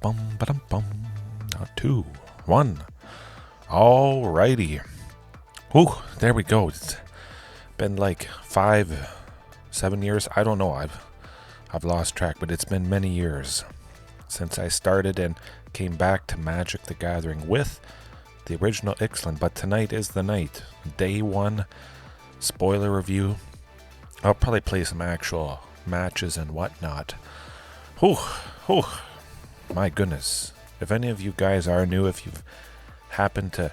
Ba-dum-bum. Not 2, 1. Alrighty. Whew, there we go. It's been like 5, 7 years. I don't know. I've lost track, but it's been many years since I started and came back to Magic the Gathering with the original Ixalan. But tonight is the night. Day 1 spoiler review. I'll probably play some actual matches and whatnot. Whew. My goodness. If any of you guys are new, if you've happened to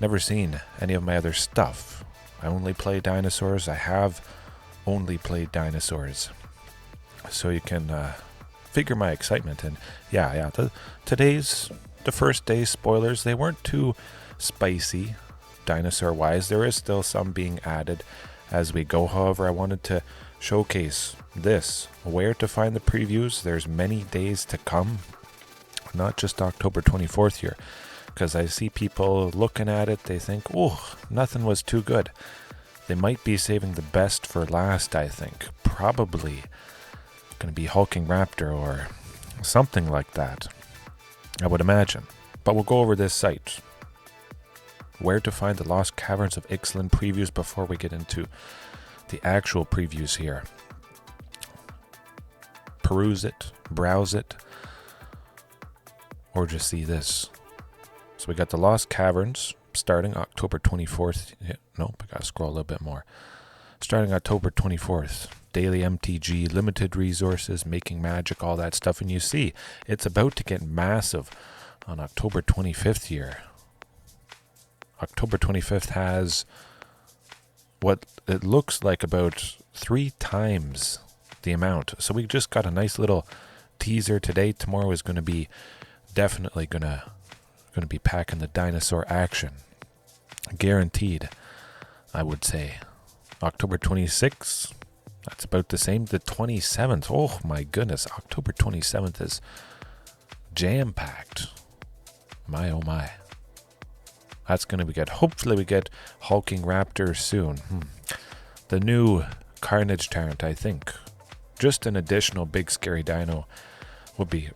never seen any of my other stuff, I only play dinosaurs. I have only played dinosaurs. So you can figure my excitement. And yeah. Today's the first day spoilers. They weren't too spicy dinosaur-wise. There is still some being added as we go. However, I wanted to showcase this, where to find the previews. There's many days to come, not just October 24th here, because I see people looking at it, they think, oh, nothing was too good. They might be saving the best for last, I think. Probably going to be Hulking Raptor or something like that, I would imagine. But we'll go over this site, where to find the Lost Caverns of Ixalan previews before we get into the actual previews here. Peruse it, browse it, or just see this. So we got the Lost Caverns starting October 24th. Nope, I gotta scroll a little bit more. Starting October 24th. Daily MTG, limited resources, making magic, all that stuff. And you see, it's about to get massive on October 25th here. October 25th has what it looks like about 3 times the amount. So we just got a nice little teaser today. Tomorrow is going to be definitely going to be packing the dinosaur action. Guaranteed, I would say. October 26th, that's about the same. The 27th, oh my goodness, October 27th is jam-packed. My oh my. That's going to be good. Hopefully we get Hulking Raptor soon. The new Carnage Tyrant, I think. Just an additional big scary dino would be,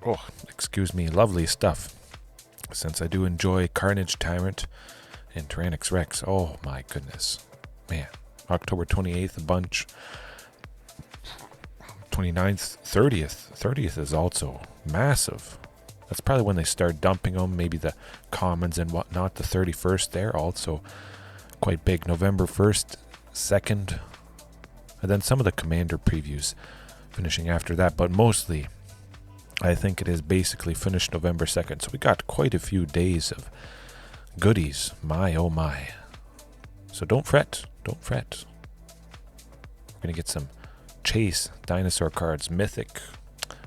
lovely stuff. Since I do enjoy Carnage Tyrant and Tyrannosaurus Rex. Oh my goodness. Man. October 28th, a bunch. 29th, 30th. 30th is also massive. That's probably when they start dumping them. Maybe the commons and whatnot. The 31st there also quite big. November 1st, 2nd. And then some of the commander previews finishing after that. But mostly, I think it is basically finished November 2nd. So we got quite a few days of goodies. My oh my. So don't fret. Don't fret. We're going to get some chase dinosaur cards. Mythic,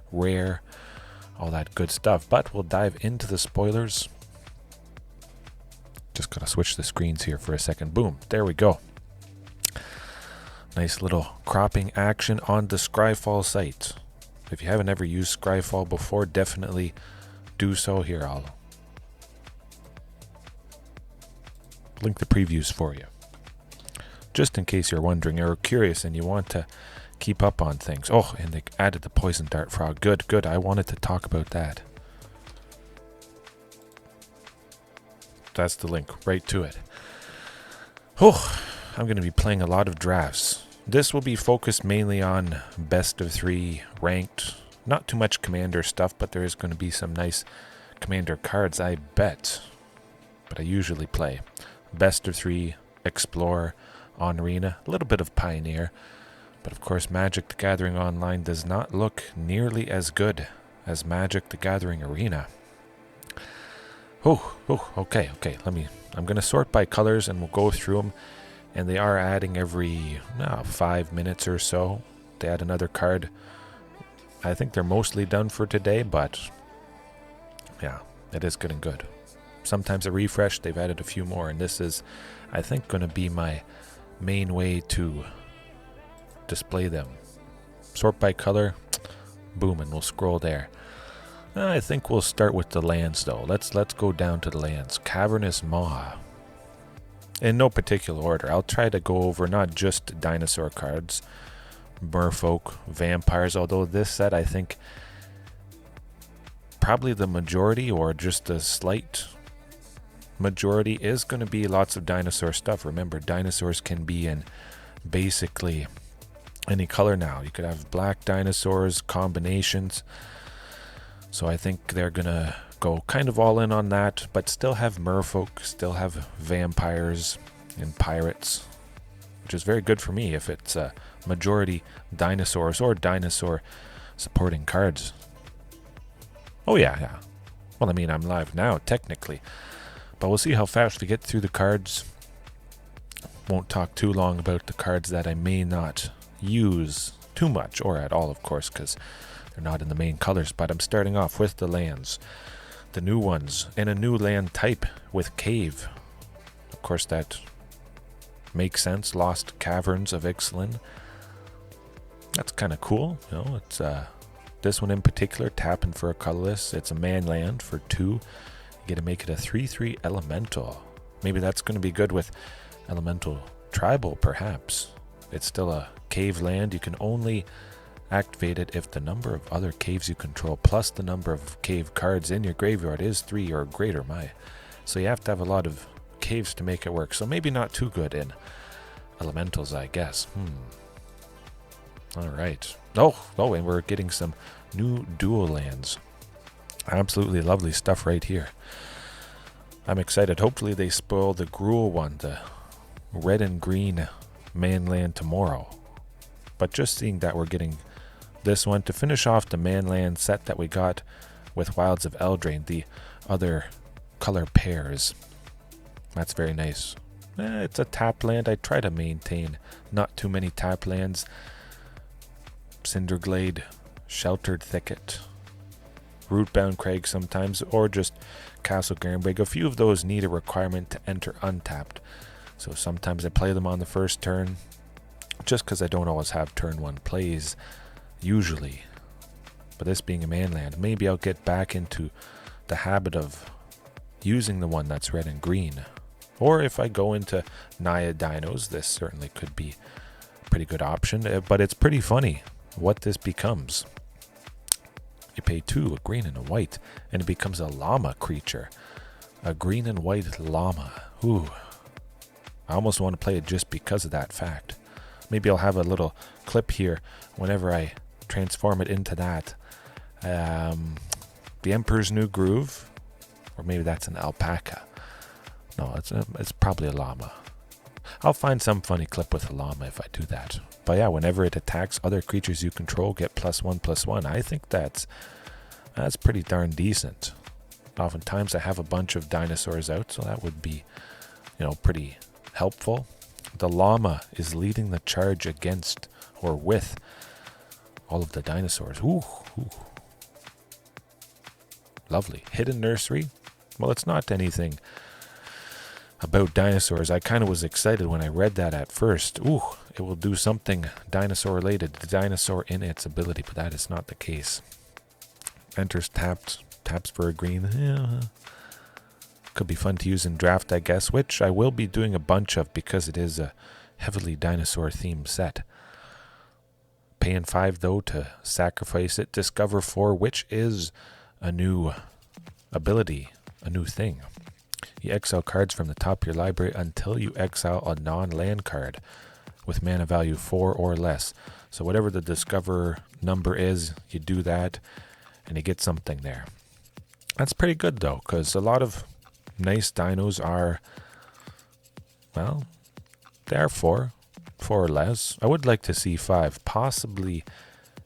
rare, all that good stuff. But we'll dive into the spoilers. Just gotta switch the screens here for a second. Boom. There we go. Nice little cropping action on the Scryfall site. If you haven't ever used Scryfall before, definitely do so. Here, I'll link the previews for you. Just in case you're wondering or curious and you want to keep up on things. Oh, and they added the poison dart frog. Good. I wanted to talk about that. That's the link, right to it. Oh, I'm going to be playing a lot of drafts. This will be focused mainly on best of 3 ranked. Not too much commander stuff, but there is going to be some nice commander cards, I bet. But I usually play best of 3, explore, on arena, a little bit of pioneer. But of course, Magic the Gathering Online does not look nearly as good as Magic the Gathering Arena. Okay. I'm going to sort by colors and we'll go through them. And they are adding every 5 minutes or so. They add another card. I think they're mostly done for today, but yeah, it is getting good. Sometimes a refresh, they've added a few more. And this is, I think, going to be my main way to display them. Sort by color, boom, and we'll scroll there. I think we'll start with the lands though. Let's go down to the lands. Cavernous Maw. In no particular order. I'll try to go over not just dinosaur cards, merfolk, vampires, although this set I think probably the majority, or just a slight majority, is going to be lots of dinosaur stuff. Remember, dinosaurs can be in basically any color now. You could have black dinosaurs, combinations. So I think they're going to go kind of all in on that, but still have merfolk, still have vampires and pirates, which is very good for me if it's a majority dinosaurs or dinosaur supporting cards. Oh yeah. Well, I mean, I'm live now, technically. But we'll see how fast we get through the cards. Won't talk too long about the cards that I may not use too much, or at all, of course, because they're not in the main colors. But I'm starting off with the lands. The new ones, and a new land type with Cave. Of course, that makes sense. Lost Caverns of Ixalan. That's kind of cool. You know, it's this one in particular, tapping for a colorless. It's a man land for 2. You get to make it a 3/3 elemental. Maybe that's going to be good with elemental tribal, perhaps. It's still a cave land. You can only activate it if the number of other caves you control plus the number of cave cards in your graveyard is 3 or greater. So you have to have a lot of caves to make it work. So maybe not too good in elementals, I guess. All right. Oh, and we're getting some new dual lands. Absolutely lovely stuff right here. I'm excited. Hopefully they spoil the Gruul one, the red and green manland tomorrow. But just seeing that we're getting this one to finish off the manland set that we got with Wilds of Eldraine, the other color pairs. That's very nice. It's a tap land. I try to maintain not too many tap lands. Cinderglade, Sheltered Thicket, Rootbound Crag sometimes, or just Castle Garenbrig. A few of those need a requirement to enter untapped. So sometimes I play them on the first turn, just because I don't always have turn 1 plays, usually. But this being a manland, maybe I'll get back into the habit of using the one that's red and green. Or if I go into Naya Dinos, this certainly could be a pretty good option. But it's pretty funny what this becomes. You pay 2, a green and a white, and it becomes a llama creature. A green and white llama. Ooh. I almost want to play it just because of that fact. Maybe I'll have a little clip here whenever I transform it into that. The Emperor's New Groove, or maybe that's an alpaca. No, it's probably a llama. I'll find some funny clip with a llama if I do that. But yeah, whenever it attacks other creatures you control, get +1/+1. I think that's pretty darn decent. Oftentimes I have a bunch of dinosaurs out, so that would be, pretty helpful. The llama is leading the charge against or with all of the dinosaurs. Ooh. Lovely. Hidden Nursery. Well, it's not anything about dinosaurs. I kind of was excited when I read that at first. Ooh, it will do something dinosaur related. The dinosaur in its ability, but that is not the case. Enters tapped. Taps for a green. Yeah. Could be fun to use in draft, I guess, which I will be doing a bunch of because it is a heavily dinosaur themed set. Paying 5 though to sacrifice it. Discover 4, which is a new ability, a new thing. You exile cards from the top of your library until you exile a non-land card with mana value 4 or less. So whatever the discover number is, you do that and you get something there. That's pretty good though, because a lot of nice dinos are, well, they're 4 or less. I would like to see 5, possibly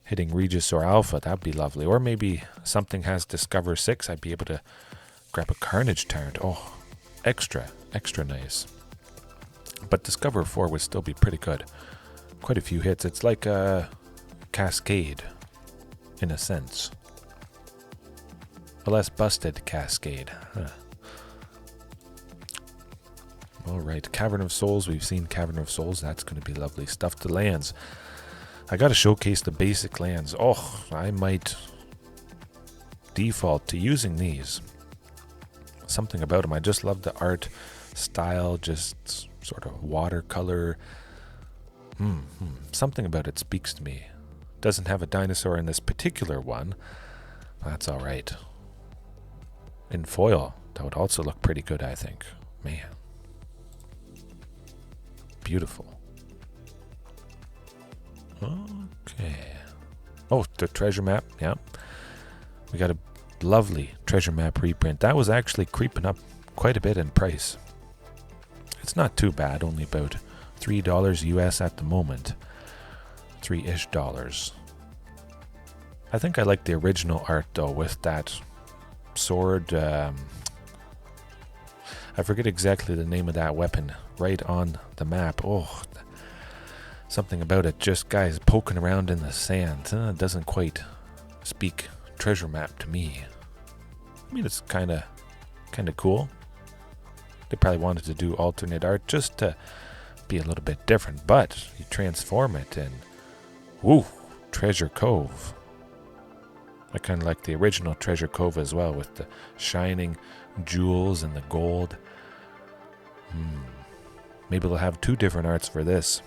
hitting Regisaur Alpha. That'd be lovely. Or maybe something has Discover 6. I'd be able to grab a Carnage Tyrant. Oh, extra nice. But Discover 4 would still be pretty good. Quite a few hits. It's like a Cascade, in a sense. A less busted Cascade. Alright, Cavern of Souls. We've seen Cavern of Souls. That's going to be lovely stuff. The lands. I got to showcase the basic lands. Oh, I might default to using these. Something about them. I just love the art style, just sort of watercolor. Something about it speaks to me. Doesn't have a dinosaur in this particular one. That's alright. in foil. That would also look pretty good, I think. Man. Beautiful. Okay. Oh, the treasure map. Yeah. We got a lovely treasure map reprint. That was actually creeping up quite a bit in price. It's not too bad. Only about $3 US at the moment. $3-ish. I think I like the original art though, with that sword. I forget exactly the name of that weapon right on the map. Oh, something about it. Just guys poking around in the sand. It doesn't quite speak treasure map to me. I mean, it's kind of cool. They probably wanted to do alternate art just to be a little bit different, but you transform it and woo, Treasure Cove. I kind of like the original Treasure Cove as well, with the shining jewels and the gold. Maybe they'll have 2 different arts for this.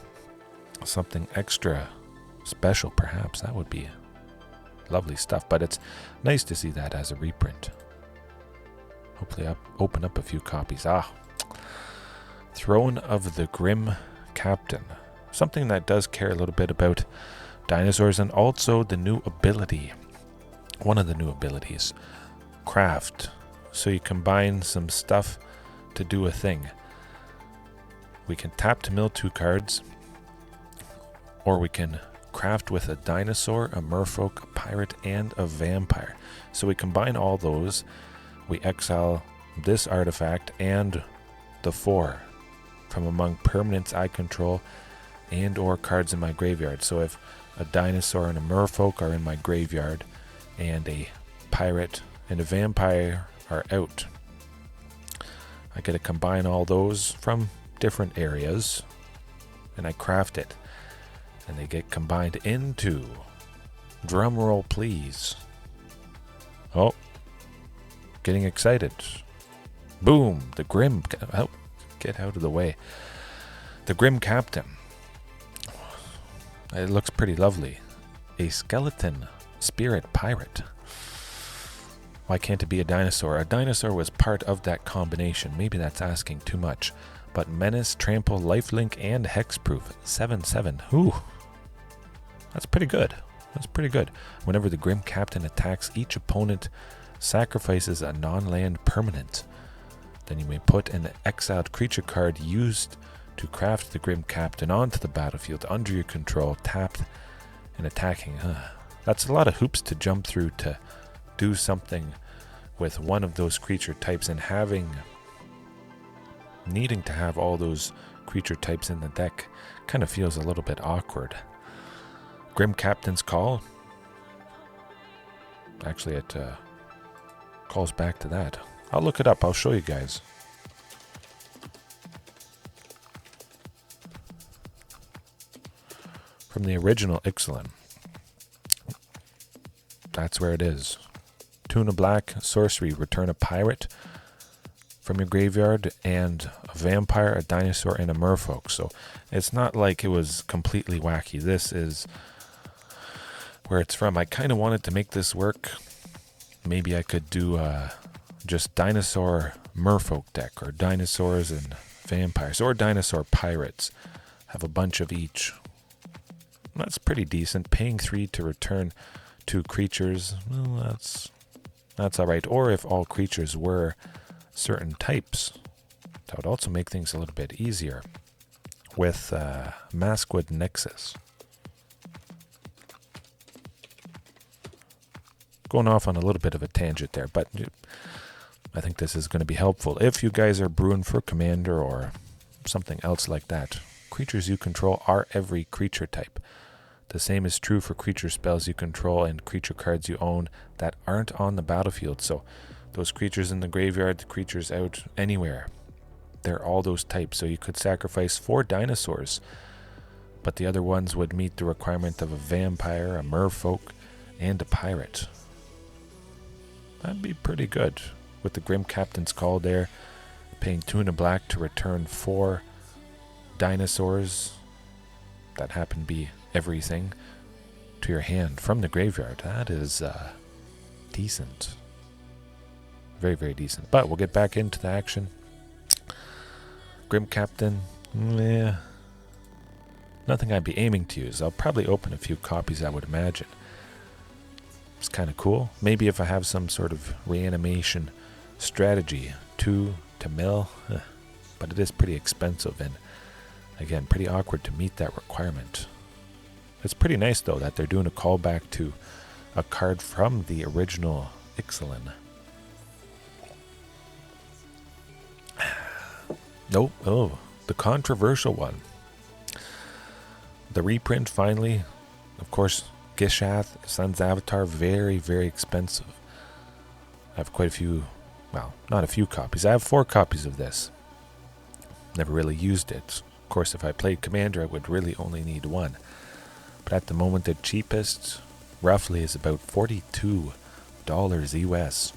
Something extra special, perhaps. That would be lovely stuff, but it's nice to see that as a reprint. Hopefully I'll open up a few copies. Throne of the Grim Captain. Something that does care a little bit about dinosaurs, and also the new ability. One of the new abilities. Craft. So you combine some stuff to do a thing. We can tap to mill 2 cards, or we can craft with a dinosaur, a merfolk, a pirate, and a vampire. So we combine all those. We exile this artifact and the 4 from among permanents I control and or cards in my graveyard. So if a dinosaur and a merfolk are in my graveyard and a pirate and a vampire are out, I get to combine all those from different areas and I craft it, and they get combined into, drum roll please, oh, getting excited, boom, the Grim, oh, get out of the way, the Grim Captain. It looks pretty lovely. A skeleton spirit pirate. Why can't it be a dinosaur? A dinosaur was part of that combination. Maybe that's asking too much. But menace, trample, lifelink, and hexproof. 7/7. Ooh. That's pretty good. That's pretty good. Whenever the Grim Captain attacks, each opponent sacrifices a non-land permanent. Then you may put an exiled creature card used to craft the Grim Captain onto the battlefield under your control, tapped and attacking. That's a lot of hoops to jump through to do something with one of those creature types, and needing to have all those creature types in the deck kind of feels a little bit awkward. Grim Captain's Call. Actually, it calls back to that. I'll look it up. I'll show you guys. From the original Ixalan. That's where it is. Tuna Black, sorcery, return a pirate from your graveyard, and a vampire, a dinosaur, and a merfolk. So it's not like it was completely wacky. This is where it's from. I kind of wanted to make this work. Maybe I could do just dinosaur merfolk deck, or dinosaurs and vampires, or dinosaur pirates. Have a bunch of each. That's pretty decent. Paying 3 to return 2 creatures, well, that's alright. Or if all creatures were certain types, that would also make things a little bit easier with Maskwood Nexus. Going off on a little bit of a tangent there, but I think this is going to be helpful if you guys are brewing for Commander or something else like that. Creatures you control are every creature type. The same is true for creature spells you control and creature cards you own that aren't on the battlefield. So those creatures in the graveyard, the creatures out anywhere, they're all those types. So you could sacrifice 4 dinosaurs, but the other ones would meet the requirement of a vampire, a merfolk, and a pirate. That'd be pretty good. With the Grim Captain's Call there, paying 2 and a black to return 4 dinosaurs that happen to be everything to your hand from the graveyard. That is decent. Very, very decent. But we'll get back into the action. Grim Captain, yeah, nothing I'd be aiming to use. I'll probably open a few copies, I would imagine. It's kind of cool. Maybe if I have some sort of reanimation strategy, 2 to mill, but it is pretty expensive and, again, pretty awkward to meet that requirement. It's pretty nice, though, that they're doing a callback to a card from the original Ixalan. Nope. Oh, the controversial one. The reprint, finally. Of course, Gishath, Sun's Avatar, very, very expensive. I have quite a few, well, not a few copies. I have 4 copies of this. Never really used it. Of course, if I played Commander, I would really only need 1. But at the moment, the cheapest, roughly, is about $42 US.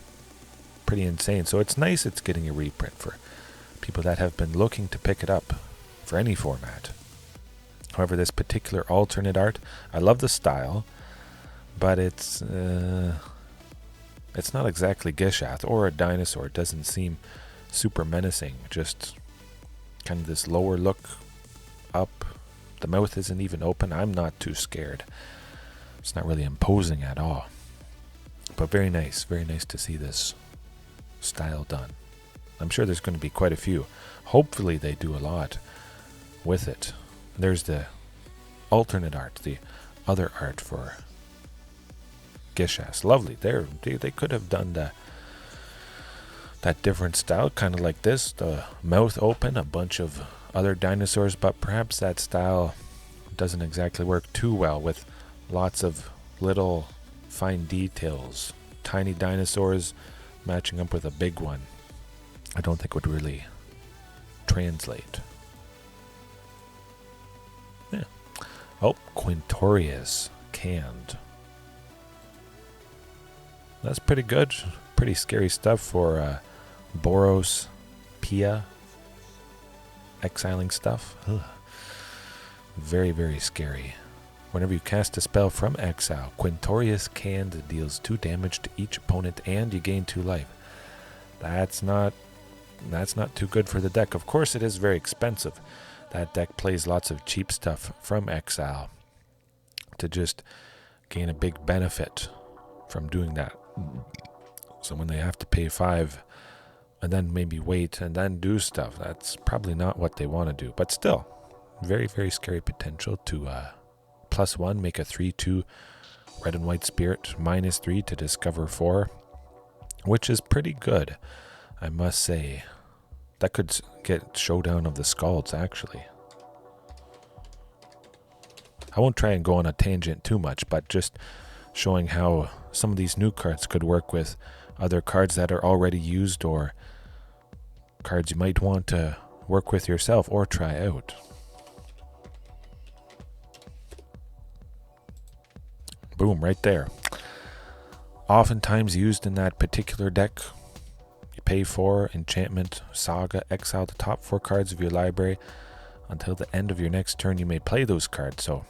Pretty insane. So it's nice it's getting a reprint for people that have been looking to pick it up for any format. However, this particular alternate art, I love the style, but it's not exactly Gishath or a dinosaur. It doesn't seem super menacing. Just kind of this lower look up. The mouth isn't even open. I'm not too scared. It's not really imposing at all. But very nice to see this style done. I'm sure there's going to be quite a few. Hopefully they do a lot with it. There's the alternate art, the other art for Gishath. Lovely. They could have done that different style, kind of like this. The mouth open, a bunch of other dinosaurs, but perhaps that style doesn't exactly work too well with lots of little fine details. Tiny dinosaurs matching up with a big one. I don't think would really translate. Yeah. Oh, Quintorius canned. That's pretty good. Pretty scary stuff for Boros, Pia, exiling stuff. Ugh. Very, very scary. Whenever you cast a spell from exile, Quintorius canned deals 2 damage to each opponent and you gain 2 life. That's not too good for the deck. Of course, it is very expensive. That deck plays lots of cheap stuff from exile to just gain a big benefit from doing that. So when they have to pay 5 and then maybe wait and then do stuff, that's probably not what they want to do. But still, very, very scary potential to +1, make a 3/2 red and white spirit, -3 to discover 4, which is pretty good, I must say. That could get Showdown of the Scalds, actually. I won't try and go on a tangent too much, but just showing how some of these new cards could work with other cards that are already used or cards you might want to work with yourself or try out. Boom, right there. Oftentimes used in that particular deck. You pay 4, enchantment, saga, exile the top 4 cards of your library. Until the end of your next turn, you may play those cards. So,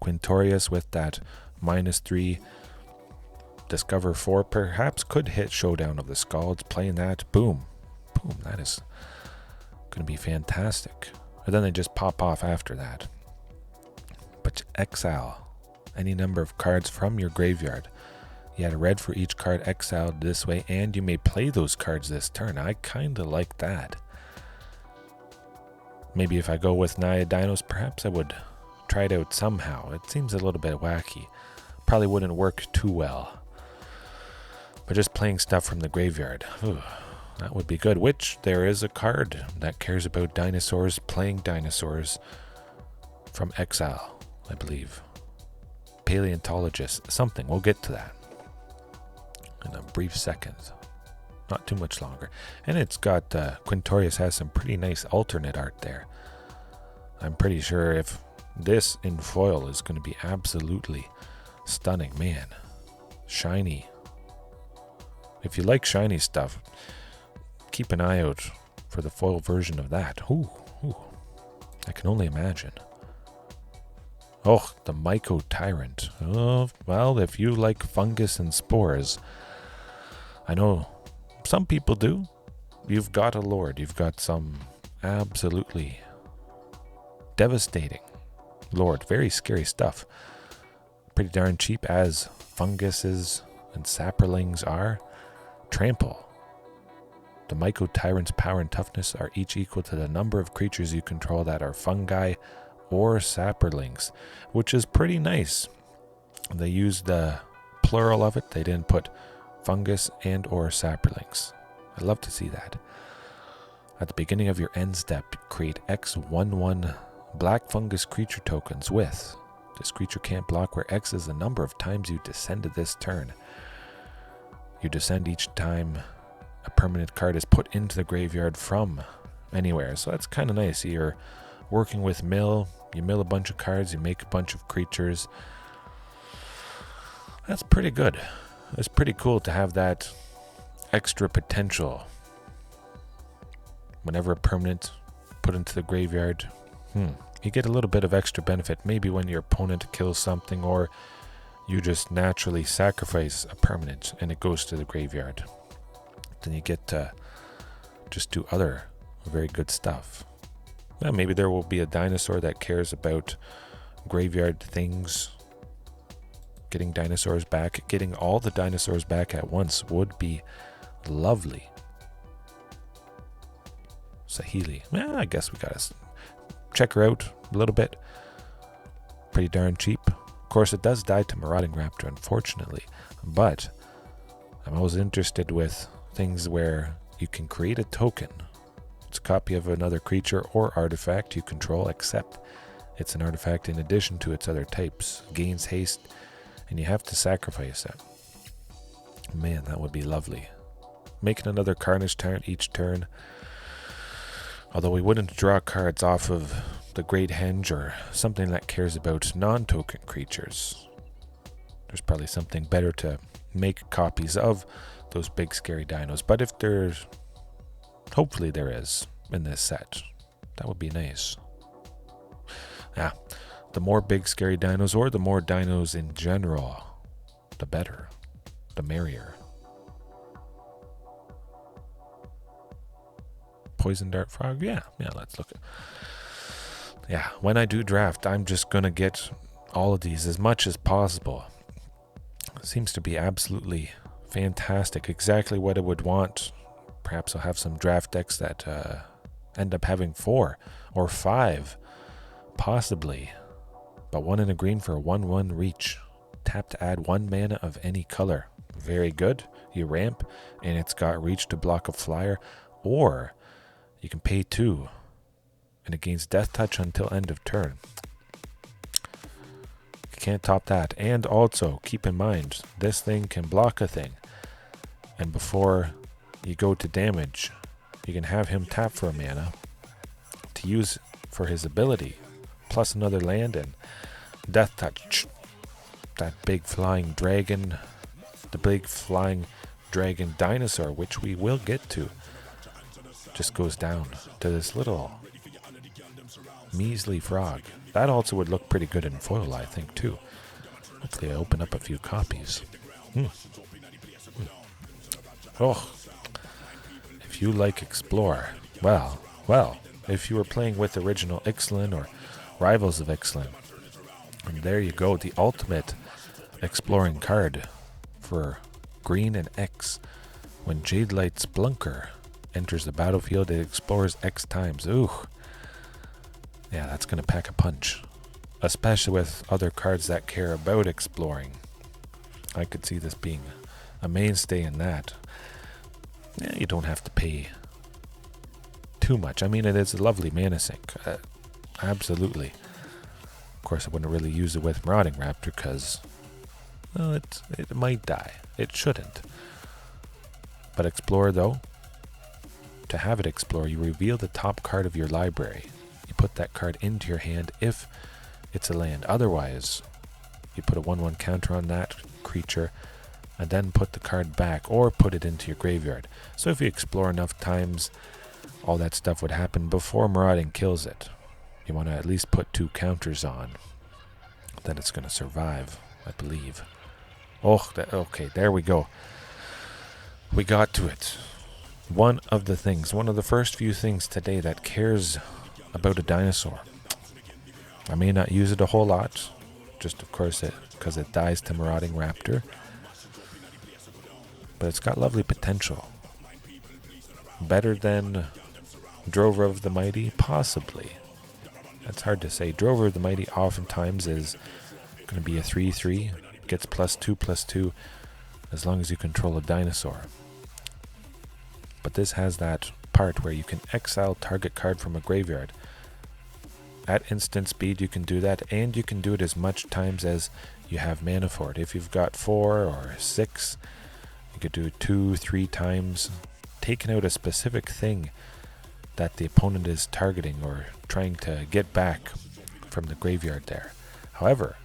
Quintorius with that -3, discover 4, perhaps could hit Showdown of the Scalds. Playing that, boom, boom, that is going to be fantastic. And then they just pop off after that. But exile any number of cards from your graveyard. You add a red for each card exiled this way, and you may play those cards this turn. I kind of like that. Maybe if I go with Naya Dinos, perhaps I would try it out somehow. It seems a little bit wacky. Probably wouldn't work too well. But just playing stuff from the graveyard, that would be good. Which there is a card that cares about dinosaurs, playing dinosaurs from exile, I believe. Paleontologist, something. We'll get to that in a brief second. Not too much longer. And it's got, Quintorius has some pretty nice alternate art there. I'm pretty sure if this in foil is going to be absolutely stunning. Man, shiny. If you like shiny stuff, keep an eye out for the foil version of that. Ooh, I can only imagine. Oh, the Myco Tyrant. Oh, well, if you like fungus and spores, I know Some people do. You've got a lord. You've got some absolutely devastating lord. Very scary stuff. Pretty darn cheap as funguses and saprolings are. Trample. The Myco Tyrant's power and toughness are each equal to the number of creatures you control that are fungi or saprolings, which is pretty nice. They used the plural of it. They didn't put fungus and or saprolings. I love to see that. At the beginning of your end step, create X11 black fungus creature tokens with. This creature can't block, where X is the number of times you descended this turn. You descend each time a permanent card is put into the graveyard from anywhere. So that's kind of nice. You're working with mill. You mill a bunch of cards. You make a bunch of creatures. That's pretty good. It's pretty cool to have that extra potential. Whenever a permanent put into the graveyard, you get a little bit of extra benefit. Maybe when your opponent kills something, or you just naturally sacrifice a permanent and it goes to the graveyard. Then you get to just do other very good stuff. Well, maybe there will be a dinosaur that cares about graveyard things. Getting dinosaurs back, getting all the dinosaurs back at once would be lovely. Saheeli. Well, I guess we gotta check her out a little bit. Pretty darn cheap. Of course, it does die to Marauding Raptor, unfortunately. But I'm always interested with things where you can create a token. It's a copy of another creature or artifact you control, except it's an artifact in addition to its other types. Gains haste, and you have to sacrifice it. Man, that would be lovely. Making another Carnage Tyrant each turn. Although we wouldn't draw cards off of the Great Henge or something that cares about non-token creatures. There's probably something better to make copies of those big scary dinos. But if there's, hopefully there is in this set, that would be nice. The more big scary dinos, or the more dinos in general, the better, the merrier. Poison Dart Frog, yeah, let's look at. When I do draft, I'm just gonna get all of these as much as possible. Seems to be absolutely fantastic, exactly what I would want. Perhaps I'll have some draft decks that end up having 4 or 5, possibly. But 1 in a green for a 1/1 reach. Tap to add 1 mana of any color. Very good. You ramp, and it's got reach to block a flyer, or you can pay 2, and it gains Death Touch until end of turn. You can't top that. And also, keep in mind, this thing can block a thing. And before you go to damage, you can have him tap for a mana to use for his ability, plus another land and Death Touch. That big flying dragon, the big flying dragon dinosaur, which we will get to, just goes down to this little measly frog. That also would look pretty good in foil, I think, too. Hopefully I open up a few copies. Oh, if you like Explore, well, if you were playing with original Ixalan or Rivals of Ixalan, and there you go, the ultimate exploring card for green and X. When Jadelight Splunker enters the battlefield, it explores X times. Ooh. Yeah, that's going to pack a punch. Especially with other cards that care about exploring. I could see this being a mainstay in that. Yeah, you don't have to pay too much. I mean, it is a lovely mana sink. Absolutely. Of course, I wouldn't really use it with Marauding Raptor because, well, it might die. It shouldn't. But Explore, though, to have it explore, you reveal the top card of your library. You put that card into your hand if it's a land. Otherwise, you put a 1/1 counter on that creature and then put the card back or put it into your graveyard. So if you explore enough times, all that stuff would happen before Marauding kills it. You want to at least put 2 counters on. Then it's going to survive, I believe. Oh, okay, there we go. We got to it. one of the first few things today that cares about a dinosaur. I may not use it a whole lot, just of course because it dies to Marauding Raptor, but it's got lovely potential. Better than Drover of the Mighty? Possibly. That's hard to say. Drover of the Mighty oftentimes is going to be a 3/3, gets +2/+2 as long as you control a dinosaur. But this has that part where you can exile target card from a graveyard. At instant speed you can do that, and you can do it as much times as you have mana for it. If you've got 4 or 6, you could do it 2-3 times, taking out a specific thing that the opponent is targeting or trying to get back from the graveyard there. However,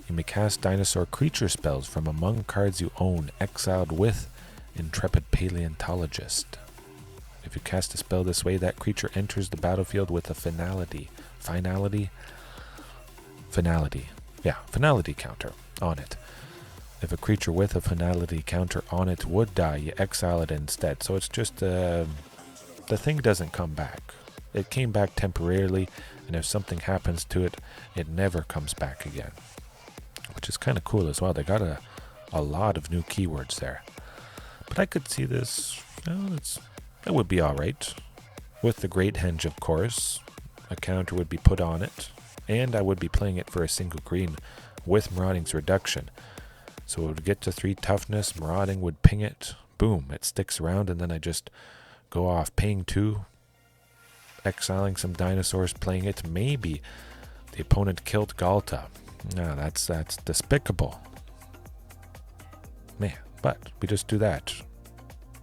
you may cast dinosaur creature spells from among cards you own exiled with Intrepid Paleontologist. If you cast a spell this way, that creature enters the battlefield with a finality counter on it. If a creature with a finality counter on it would die, you exile it instead. So it's just the thing doesn't come back. It came back temporarily, and if something happens to it, it never comes back again, which is kind of cool as well. They got a lot of new keywords there. But I could see this, it would be alright. With the Great Henge, of course, a counter would be put on it, and I would be playing it for a single green with Marauding's Reduction. So it would get to 3 toughness, Marauding would ping it, boom, it sticks around, and then I just go off, paying 2, exiling some dinosaurs, playing it. Maybe the opponent killed Ghalta. No, that's despicable. Man, but we just do that.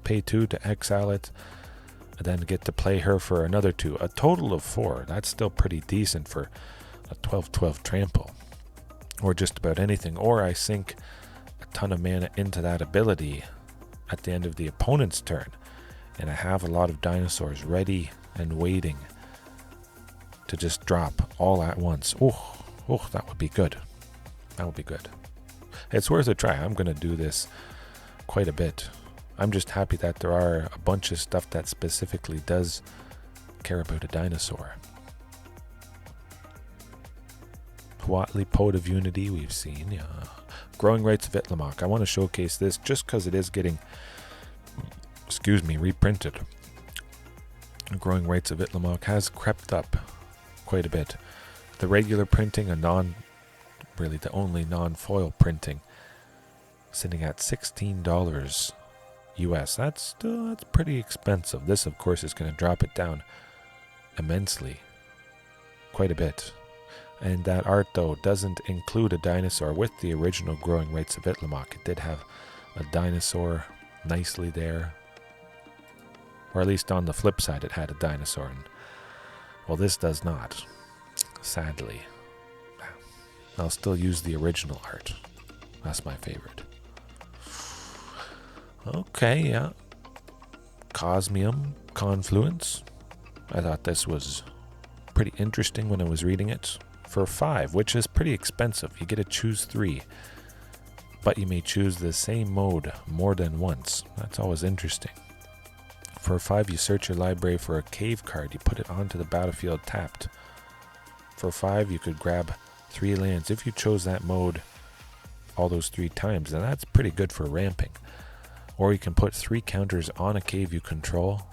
Pay 2 to exile it, and then get to play her for another 2. A total of 4. That's still pretty decent for a 12/12 trample. Or just about anything. Or I sink a ton of mana into that ability at the end of the opponent's turn, and I have a lot of dinosaurs ready and waiting to just drop all at once. Oh, that would be good. That would be good. It's worth a try. I'm going to do this quite a bit. I'm just happy that there are a bunch of stuff that specifically does care about a dinosaur. Huatli, Poet of Unity, we've seen. Yeah. Growing Rights of Ixalan. I want to showcase this just because it is getting, reprinted. Growing Rights of Ixalan has crept up quite a bit. The regular printing, the only non-foil printing, sitting at $16 US. That's pretty expensive. This, of course, is going to drop it down immensely, quite a bit. And that art, though, doesn't include a dinosaur with the original Growing Rights of Ixalan. It did have a dinosaur nicely there, or at least on the flip side, it had a dinosaur. And, well, this does not, sadly. I'll still use the original art. That's my favorite. Okay, yeah. Cosmium Confluence. I thought this was pretty interesting when I was reading it. For 5, which is pretty expensive. You get to choose 3, but you may choose the same mode more than once. That's always interesting. For 5, you search your library for a cave card. You put it onto the battlefield tapped. For 5, you could grab 3 lands if you chose that mode all those 3 times, and that's pretty good for ramping. Or you can put 3 counters on a cave you control.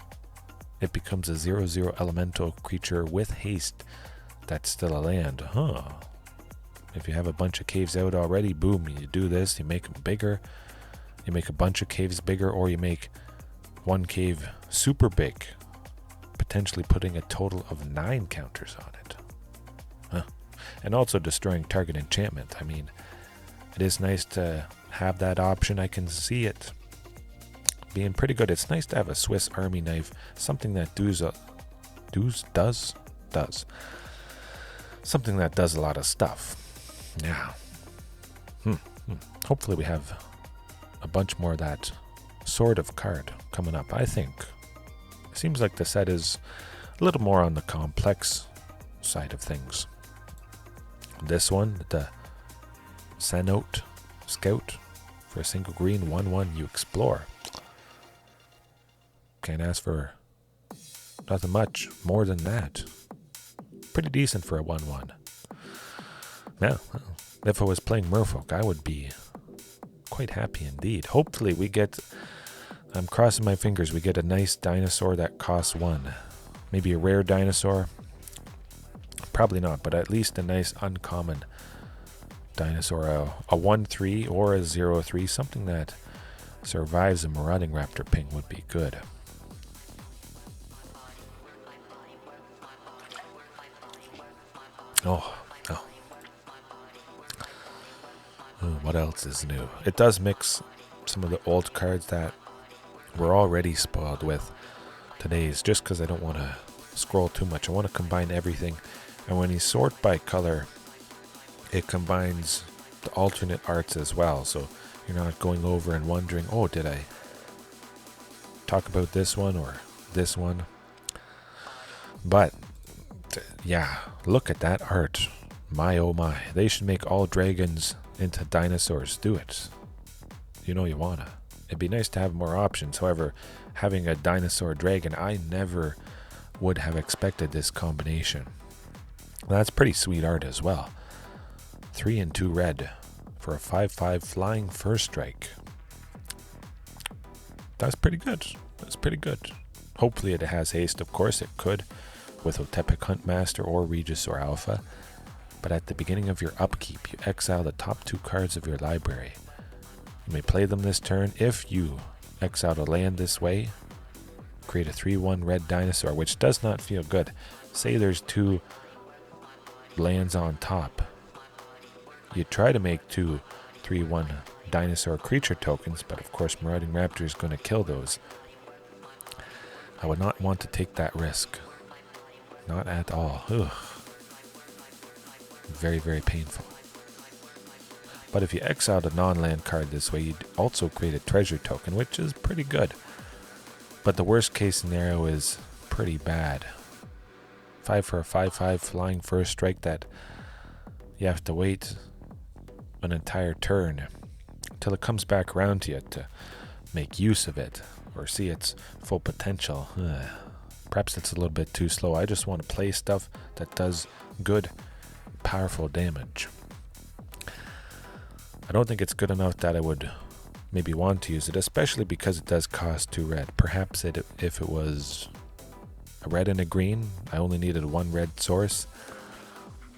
It becomes a 0/0 elemental creature with haste that's still a land. If you have a bunch of caves out already, boom, you do this, you make them bigger. You make a bunch of caves bigger, or you make one cave super big, potentially putting a total of 9 counters on it. And also destroying target enchantment. I mean, it is nice to have that option. I can see it being pretty good. It's nice to have a Swiss Army knife, something that does something that does a lot of stuff. Yeah. Hopefully we have a bunch more of that sort of card coming up. I think it seems like the set is a little more on the complex side of things. This one, the Sanote Scout, for a single green, 1/1, you explore. Can't ask for nothing much more than that. Pretty decent for a 1/1. Now, if I was playing Merfolk, I would be quite happy indeed. Hopefully we get, I'm crossing my fingers, we get a nice dinosaur that costs 1. Maybe a rare dinosaur. Probably not, but at least a nice uncommon dinosaur. A 1/3 or a 0/3. Something that survives a Marauding Raptor ping would be good. Oh. What else is new? It does mix some of the old cards that we're already spoiled with today's, just because I don't want to scroll too much. I want to combine everything. And when you sort by color, it combines the alternate arts as well. So you're not going over and wondering, oh, did I talk about this one or this one? But yeah, look at that art. My oh my. They should make all dragons into dinosaurs. Do it. You know you wanna. It'd be nice to have more options. However, having a dinosaur dragon, I never would have expected this combination. That's pretty sweet art as well. 3 and 2 red for a 5/5 flying first strike. That's pretty good. That's pretty good. Hopefully it has haste. Of course it could with Otepec Huntmaster or Regisaur Alpha. But at the beginning of your upkeep, you exile the top 2 cards of your library. You may play them this turn. If you exile a land this way, create a 3/1 red dinosaur, which does not feel good. Say there's 2 lands on top. You try to make 2 3/1 dinosaur creature tokens, but of course Marauding Raptor is going to kill those. I would not want to take that risk. Not at all. Ugh. Very, very painful. But if you exiled a non-land card this way, you'd also create a treasure token, which is pretty good. But the worst case scenario is pretty bad. 5 for a 5/5 flying first strike that you have to wait an entire turn till it comes back around to you to make use of it or see its full potential. Perhaps it's a little bit too slow. I just want to play stuff that does good, powerful damage. I don't think it's good enough that I would maybe want to use it, especially because it does cost 2 red. Perhaps if it was a red and a green, I only needed 1 red source,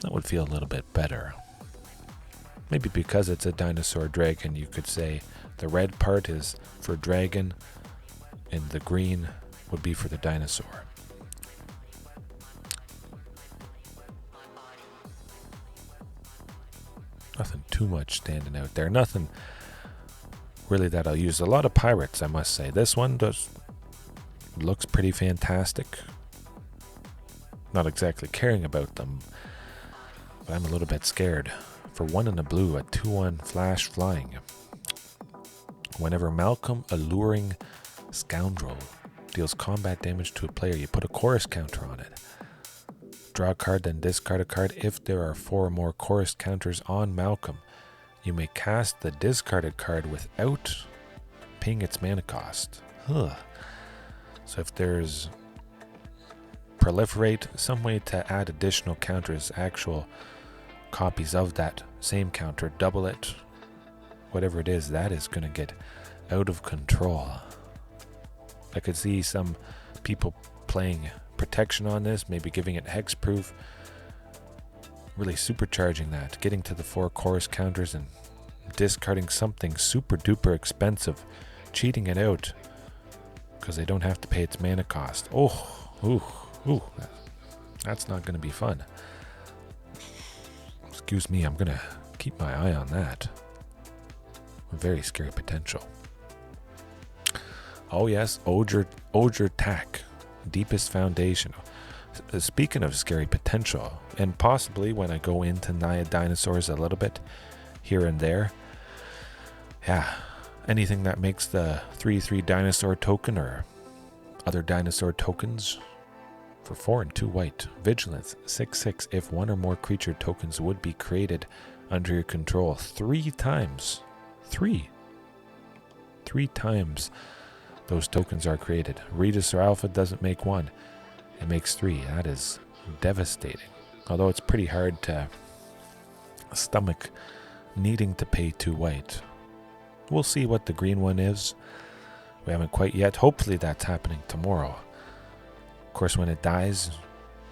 that would feel a little bit better. Maybe because it's a dinosaur dragon, you could say the red part is for dragon and the green would be for the dinosaur. Nothing too much standing out there. Nothing really that I'll use. A lot of pirates, I must say. This one looks pretty fantastic. Not exactly caring about them, but I'm a little bit scared. For 1 and a blue, a 2/1 flash flying. Whenever Malcolm Alluring Scoundrel deals combat damage to a player, you put a chorus counter on it. Draw a card, then discard a card. If there are 4 or more chorus counters on Malcolm, you may cast the discarded card without paying its mana cost. So if there's proliferate, some way to add additional counters, actual copies of that same counter, double it, whatever it is, that is going to get out of control. I could see some people playing protection on this, maybe giving it hexproof, really supercharging that, getting to the 4 chorus counters and discarding something super duper expensive, cheating it out because they don't have to pay its mana cost. That's not going to be fun. Excuse me, I'm going to keep my eye on that. Very scary potential. Oh yes, Ogre Tack. Deepest Foundation. Speaking of scary potential, and possibly when I go into Naya Dinosaurs a little bit here and there, anything that makes the 3/3 dinosaur token or other dinosaur tokens for 4 and 2 white. Vigilance 6/6. If 1 or more creature tokens would be created under your control 3 times. 3 times those tokens are created. Regisaur Alpha doesn't make 1. It makes 3. That is devastating. Although it's pretty hard to stomach needing to pay 2 white. We'll see what the green one is. We haven't quite yet. Hopefully that's happening tomorrow. Of course, when it dies,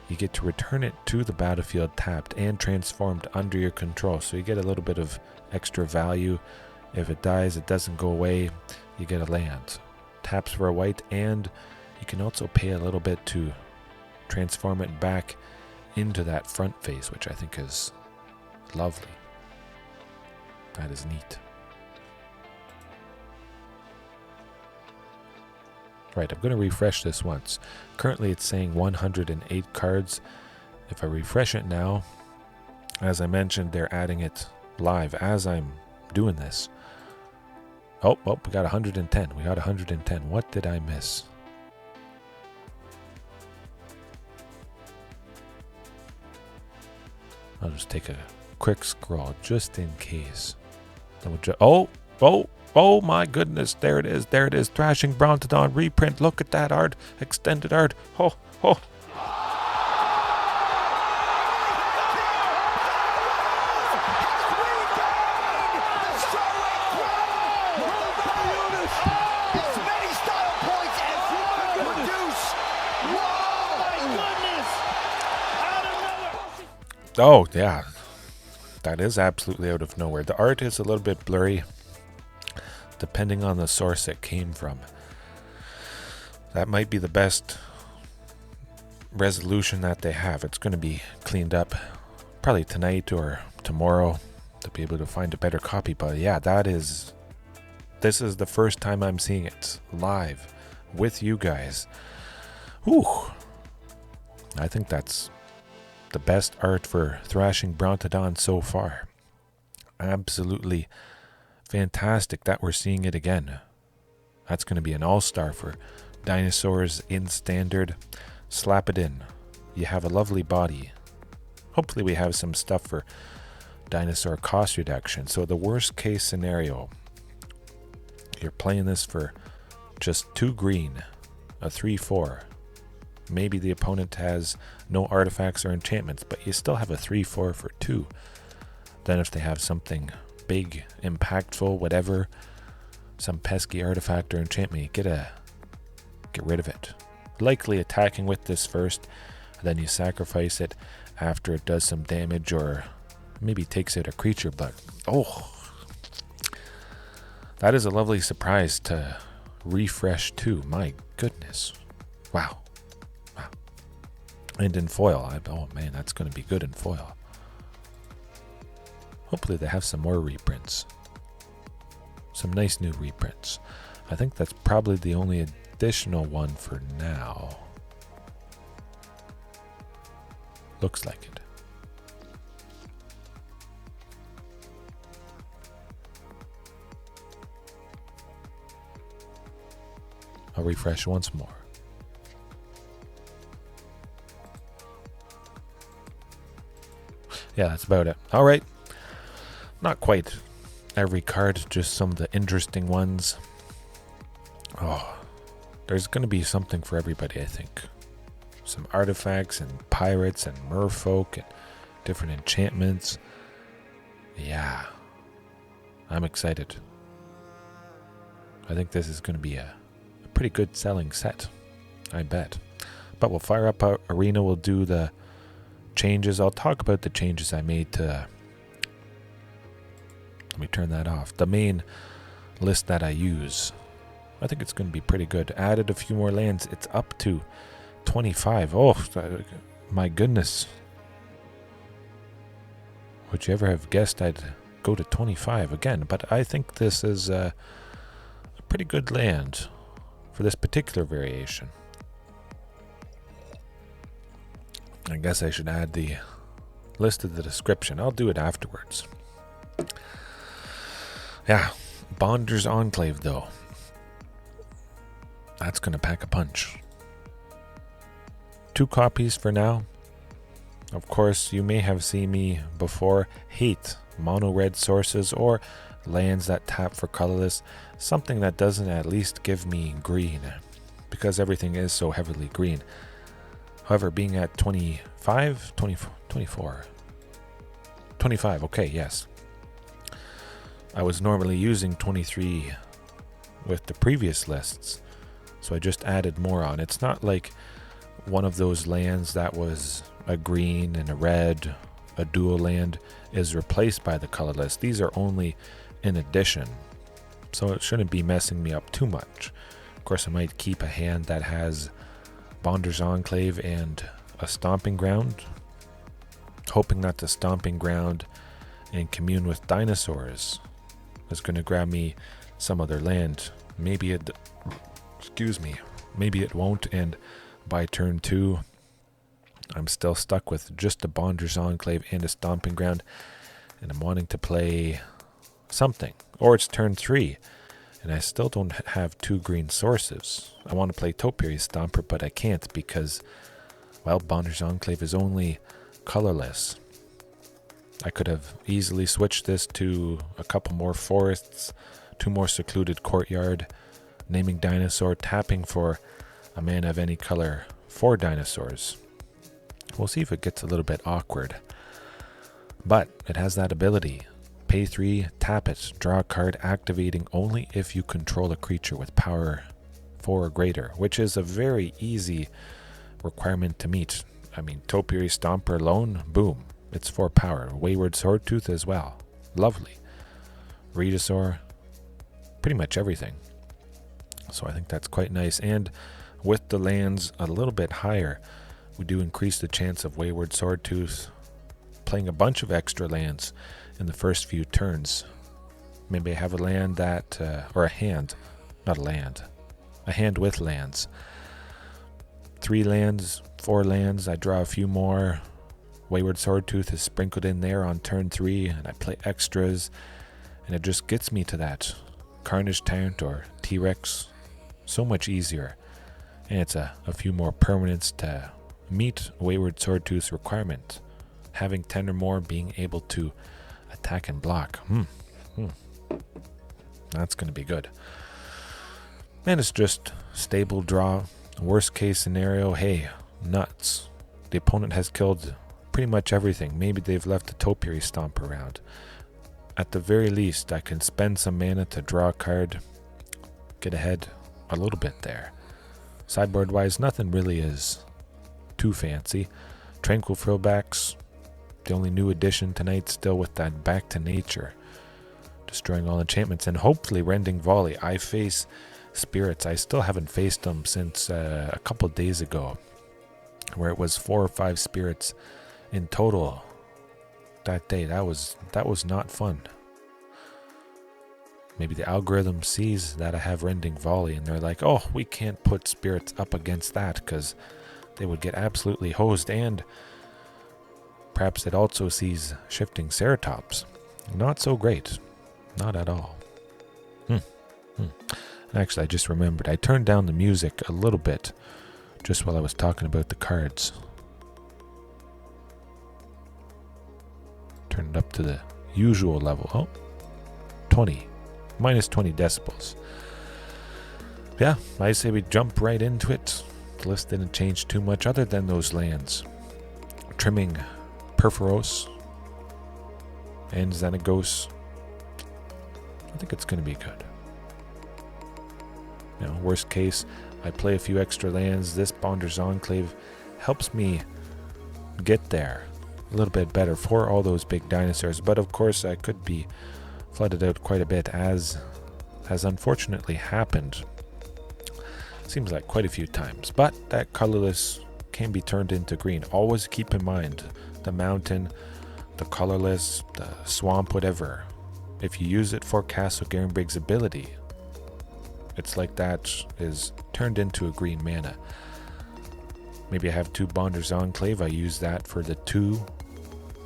you get to return it to the battlefield tapped and transformed under your control. So you get a little bit of extra value. If it dies, it doesn't go away. You get a land. Taps for a white, and you can also pay a little bit to transform it back into that front face, which I think is lovely. That is neat. Right, I'm going to refresh this once. Currently it's saying 108 cards. If I refresh it now, as I mentioned, they're adding it live as I'm doing this. Oh, well, we got 110. We got 110. What did I miss? I'll just take a quick scroll just in case. Oh my goodness, there it is, Thrashing Brontodon reprint. Look at that art, extended art. Oh. Oh yeah, that is absolutely out of nowhere. The art is a little bit blurry, depending on the source it came from. That might be the best resolution that they have. It's going to be cleaned up probably tonight or tomorrow to be able to find a better copy. But yeah, this is the first time I'm seeing it live with you guys. Whew. I think that's the best art for Thrashing Brontodon so far. Absolutely fantastic that we're seeing it again. That's going to be an all-star for Dinosaurs in Standard. Slap it in. You have a lovely body. Hopefully we have some stuff for Dinosaur cost reduction. So the worst case scenario, you're playing this for just 2 green, a 3/4. Maybe the opponent has no artifacts or enchantments, but you still have a 3/4 for 2. Then if they have something big, impactful, whatever, some pesky artifact or enchantment, you get rid of it. Likely attacking with this first, then you sacrifice it after it does some damage or maybe takes out a creature. But oh, that is a lovely surprise to refresh too. My goodness. Wow. And in foil, oh man, that's going to be good in foil. Hopefully they have some more reprints. Some nice new reprints. I think that's probably the only additional one for now. Looks like it. I'll refresh once more. Yeah, that's about it. All right. Not quite every card, just some of the interesting ones. Oh, there's going to be something for everybody, I think. Some artifacts and pirates and merfolk and different enchantments. Yeah, I'm excited. I think this is going to be a pretty good selling set, I bet. But we'll fire up our arena. We'll do the changes. I'll talk about the changes I made to, let me turn that off, the main list that I use. I think it's going to be pretty good. Added a few more lands. It's up to 25. Oh my goodness, would you ever have guessed I'd go to 25 again? But I think this is a pretty good land for this particular variation. I guess I should add the list to the description. I'll do it afterwards. Yeah, Bonder's Enclave though. That's going to pack a punch. 2 copies for now. Of course, you may have seen me before hate mono red sources or lands that tap for colorless, something that doesn't at least give me green, because everything is so heavily green. However, being at 25, 24, 25, okay, yes. I was normally using 23 with the previous lists, so I just added more on. It's not like one of those lands that was a green and a red, a dual land, is replaced by the colorless. These are only in addition, so it shouldn't be messing me up too much. Of course, I might keep a hand that has Bonder's Enclave and a Stomping Ground, hoping that the Stomping Ground and Commune with Dinosaurs is going to grab me some other land. Maybe it, maybe it won't, and by turn 2, I'm still stuck with just a Bonder's Enclave and a Stomping Ground, and I'm wanting to play something. Or it's turn 3, and I still don't have 2 green sources. I want to play Topiary Stomper, but I can't because, well, Bonder's Enclave is only colorless. I could have easily switched this to a couple more forests, 2 more secluded courtyard, naming dinosaur, tapping for a mana of any color for dinosaurs. We'll see if it gets a little bit awkward. But it has that ability. Pay 3, tap it, draw a card, activating only if you control a creature with power 4 or greater, which is a very easy requirement to meet. I mean, Topiary Stomper alone, boom, it's 4 power. Wayward Swordtooth as well, lovely. Regisaur, pretty much everything. So I think that's quite nice. And with the lands a little bit higher, we do increase the chance of Wayward Swordtooth playing a bunch of extra lands in the first few turns. Maybe I have a land that, or a hand, not a land, a hand with lands. 3 lands, 4 lands, I draw a few more. Wayward Swordtooth is sprinkled in there on turn 3, and I play extras, and it just gets me to that Carnage Tyrant or T-Rex so much easier. And it's a few more permanents to meet Wayward Swordtooth's requirement. Having 10 or more, being able to attack and block. That's going to be good. And it's just stable draw. Worst case scenario, hey, nuts. The opponent has killed pretty much everything. Maybe they've left the Topiary Stomp around. At the very least, I can spend some mana to draw a card, get ahead a little bit there. Sideboard wise, nothing really is too fancy. Tranquil Throwbacks, the only new addition tonight, still with that back to nature, destroying all enchantments, and hopefully Rending Volley. I face spirits. I still haven't faced them since a couple days ago, where it was 4 or 5 spirits in total that day. That was not fun. Maybe the algorithm sees that I have Rending Volley, and they're like, oh, we can't put spirits up against that because they would get absolutely hosed. And perhaps it also sees Shifting Ceratops. Not so great. Not at all. Actually, I just remembered. I turned down the music a little bit just while I was talking about the cards. Turned it up to the usual level. Oh, 20. Minus 20 decibels. Yeah, I say we jump right into it. The list didn't change too much other than those lands. Trimming Perforos and Xenagos. I think it's going to be good. You know, worst case, I play a few extra lands. This Bonder's Enclave helps me get there a little bit better for all those big dinosaurs. But of course, I could be flooded out quite a bit, as has unfortunately happened. Seems like quite a few times. But that colorless can be turned into green. Always keep in mind the mountain, the colorless, the swamp, whatever. If you use it for Castle Garenbrig's ability, it's like that is turned into a green mana. Maybe I have 2 Bonder's Enclave. I use that for the 2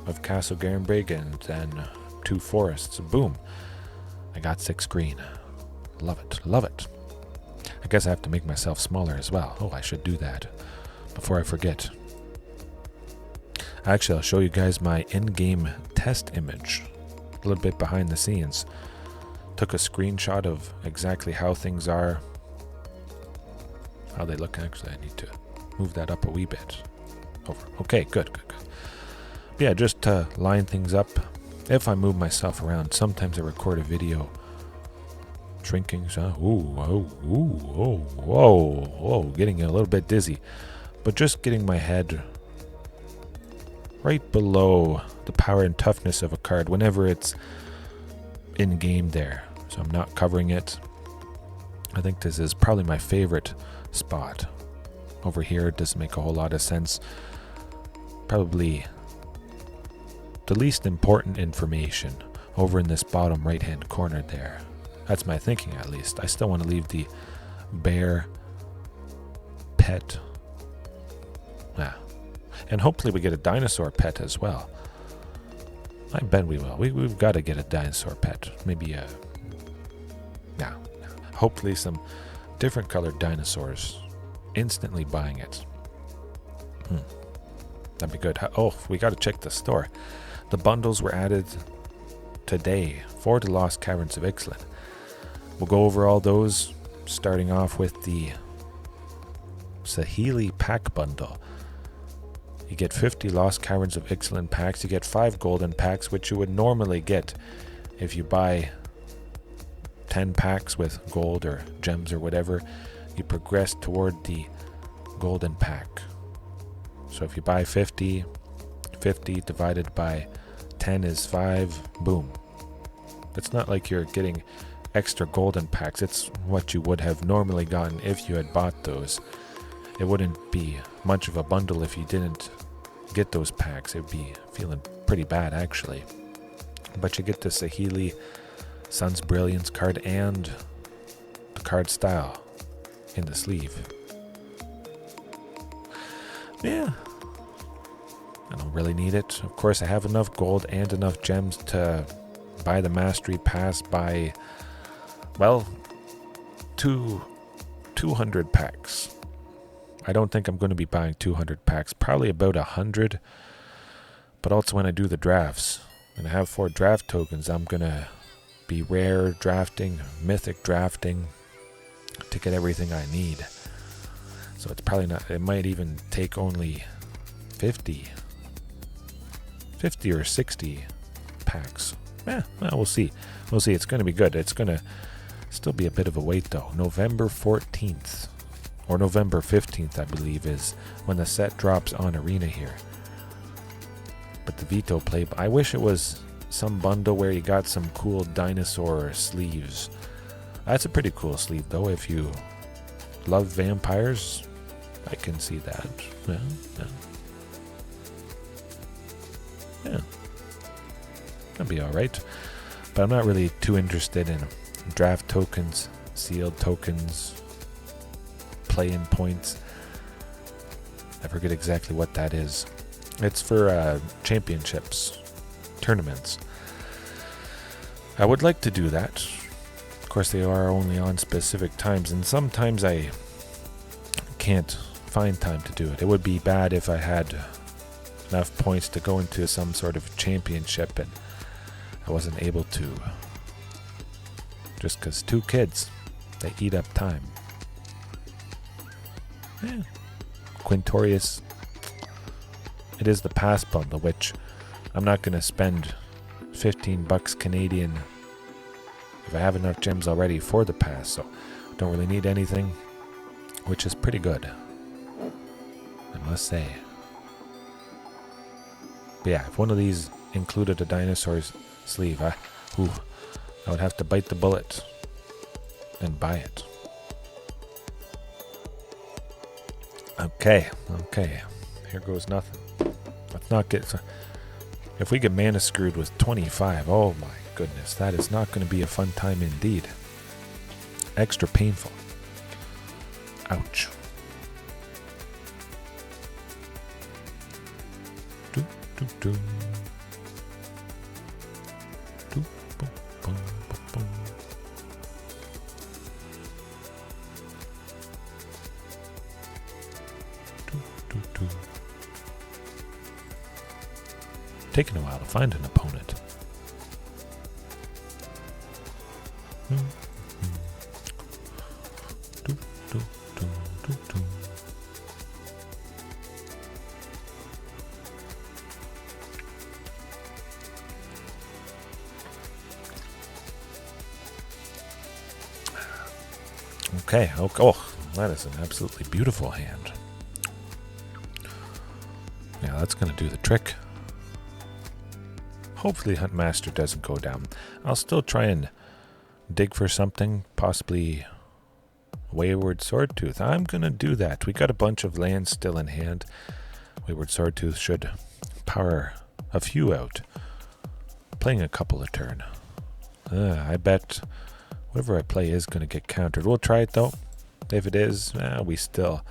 of Castle Garenbrig, and then 2 forests. Boom. I got 6 green. Love it. Love it. I guess I have to make myself smaller as well. Oh, I should do that before I forget. Actually, I'll show you guys my in-game test image. A little bit behind the scenes. took a screenshot of exactly how things are. How they look. Actually, I need to move that up a wee bit. Over. Okay, good. Yeah, just to line things up. If I move myself around, sometimes I record a video shrinking. So, whoa, getting a little bit dizzy. But just getting my head right below the power and toughness of a card whenever it's in game there. So I'm not covering it. I think this is probably my favorite spot. Over here, it doesn't make a whole lot of sense. Probably the least important information over in this bottom right hand corner there. That's my thinking, at least. I still want to leave the bear pet. And hopefully we get a dinosaur pet as well. I bet we will. We've got to get a dinosaur pet. Maybe hopefully some different colored dinosaurs. Instantly buying it. That'd be good. Oh, we got to check the store. The bundles were added today for the Lost Caverns of Ixalan. We'll go over all those, starting off with the Saheeli pack bundle. You get 50 Lost Caverns of Ixalan packs. You get 5 golden packs, which you would normally get if you buy 10 packs with gold or gems or whatever. You progress toward the golden pack. So if you buy 50 divided by 10 is 5, boom. It's not like you're getting extra golden packs. It's what you would have normally gotten if you had bought those. It wouldn't be much of a bundle if you didn't get those packs. It would be feeling pretty bad, actually. But you get the Saheeli Sun's Brilliance card and the card style in the sleeve. Yeah, I don't really need it. Of course, I have enough gold and enough gems to buy the Mastery Pass by, well, 200 packs. I don't think I'm going to be buying 200 packs, probably about 100. But also when I do the drafts, and I have 4 draft tokens, I'm going to be rare drafting, mythic drafting to get everything I need. So it's probably not, it might even take only 50 or 60 packs. Well, we'll see. We'll see. It's going to be good. It's going to still be a bit of a wait, though. November 14th. Or November 15th, I believe, is when the set drops on Arena here. But the Veto play, I wish it was some bundle where you got some cool dinosaur sleeves. That's a pretty cool sleeve, though. If you love vampires, I can see that. Yeah. That'd be alright. But I'm not really too interested in draft tokens, sealed tokens, play-in points. I forget exactly what that is. It's for championships, tournaments. I would like to do that. Of course, they are only on specific times, and sometimes I can't find time to do it. It would be bad if I had enough points to go into some sort of championship and I wasn't able to. Just because 2 kids, they eat up time. Yeah. Quintorius. It is the pass bundle, which I'm not going to spend $15 Canadian if I have enough gems already for the pass, so I don't really need anything, which is pretty good, I must say. But yeah, if one of these included a dinosaur's sleeve, I would have to bite the bullet and buy it. Okay, here goes nothing. Let's not get... If we get mana screwed with 25, oh my goodness, that is not going to be a fun time indeed. Extra painful. Ouch. Do, do, do. Do, boom, boom, boom, boom. Do, do, do. Taking a while to find an opponent. Okay. Oh, that is an absolutely beautiful hand. Yeah, that's going to do the trick. Hopefully Huntmaster doesn't go down. I'll still try and dig for something, possibly Wayward Swordtooth. I'm going to do that. We got a bunch of lands still in hand. Wayward Swordtooth should power a few out. Playing a couple a turn. I bet whatever I play is going to get countered. We'll try it though. If it is, we still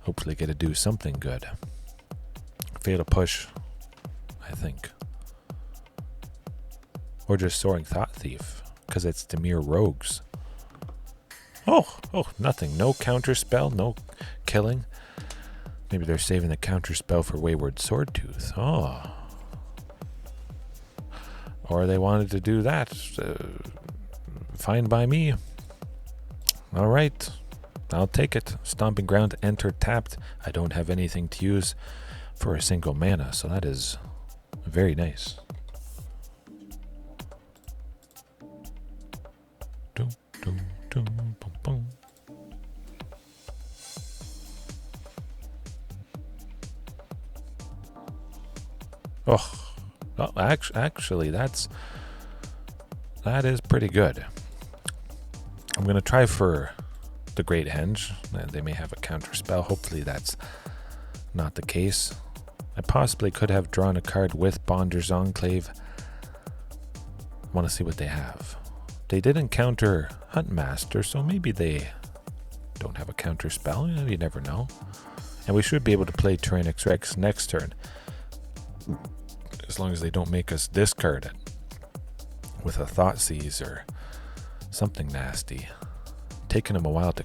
hopefully get to do something good. Fatal Push, I think. Or just Soaring Thought Thief, because it's Dimir Rogues. Oh, nothing. No counter spell, no killing. Maybe they're saving the counter spell for Wayward Swordtooth. Oh. Or they wanted to do that. Fine by me. All right. I'll take it. Stomping Ground, enter tapped. I don't have anything to use for a single mana, so that is very nice. Oh, actually, that is pretty good. I'm gonna try for the Great Henge. They may have a counter spell. Hopefully, that's not the case. I possibly could have drawn a card with Bonder's Enclave. Want to see what they have. They did encounter Huntmaster, so maybe they don't have a counter spell. You never know. And we should be able to play Tyrannosaurus Rex next turn. As long as they don't make us discard it with a Thoughtseize or something nasty. Taking them a while to...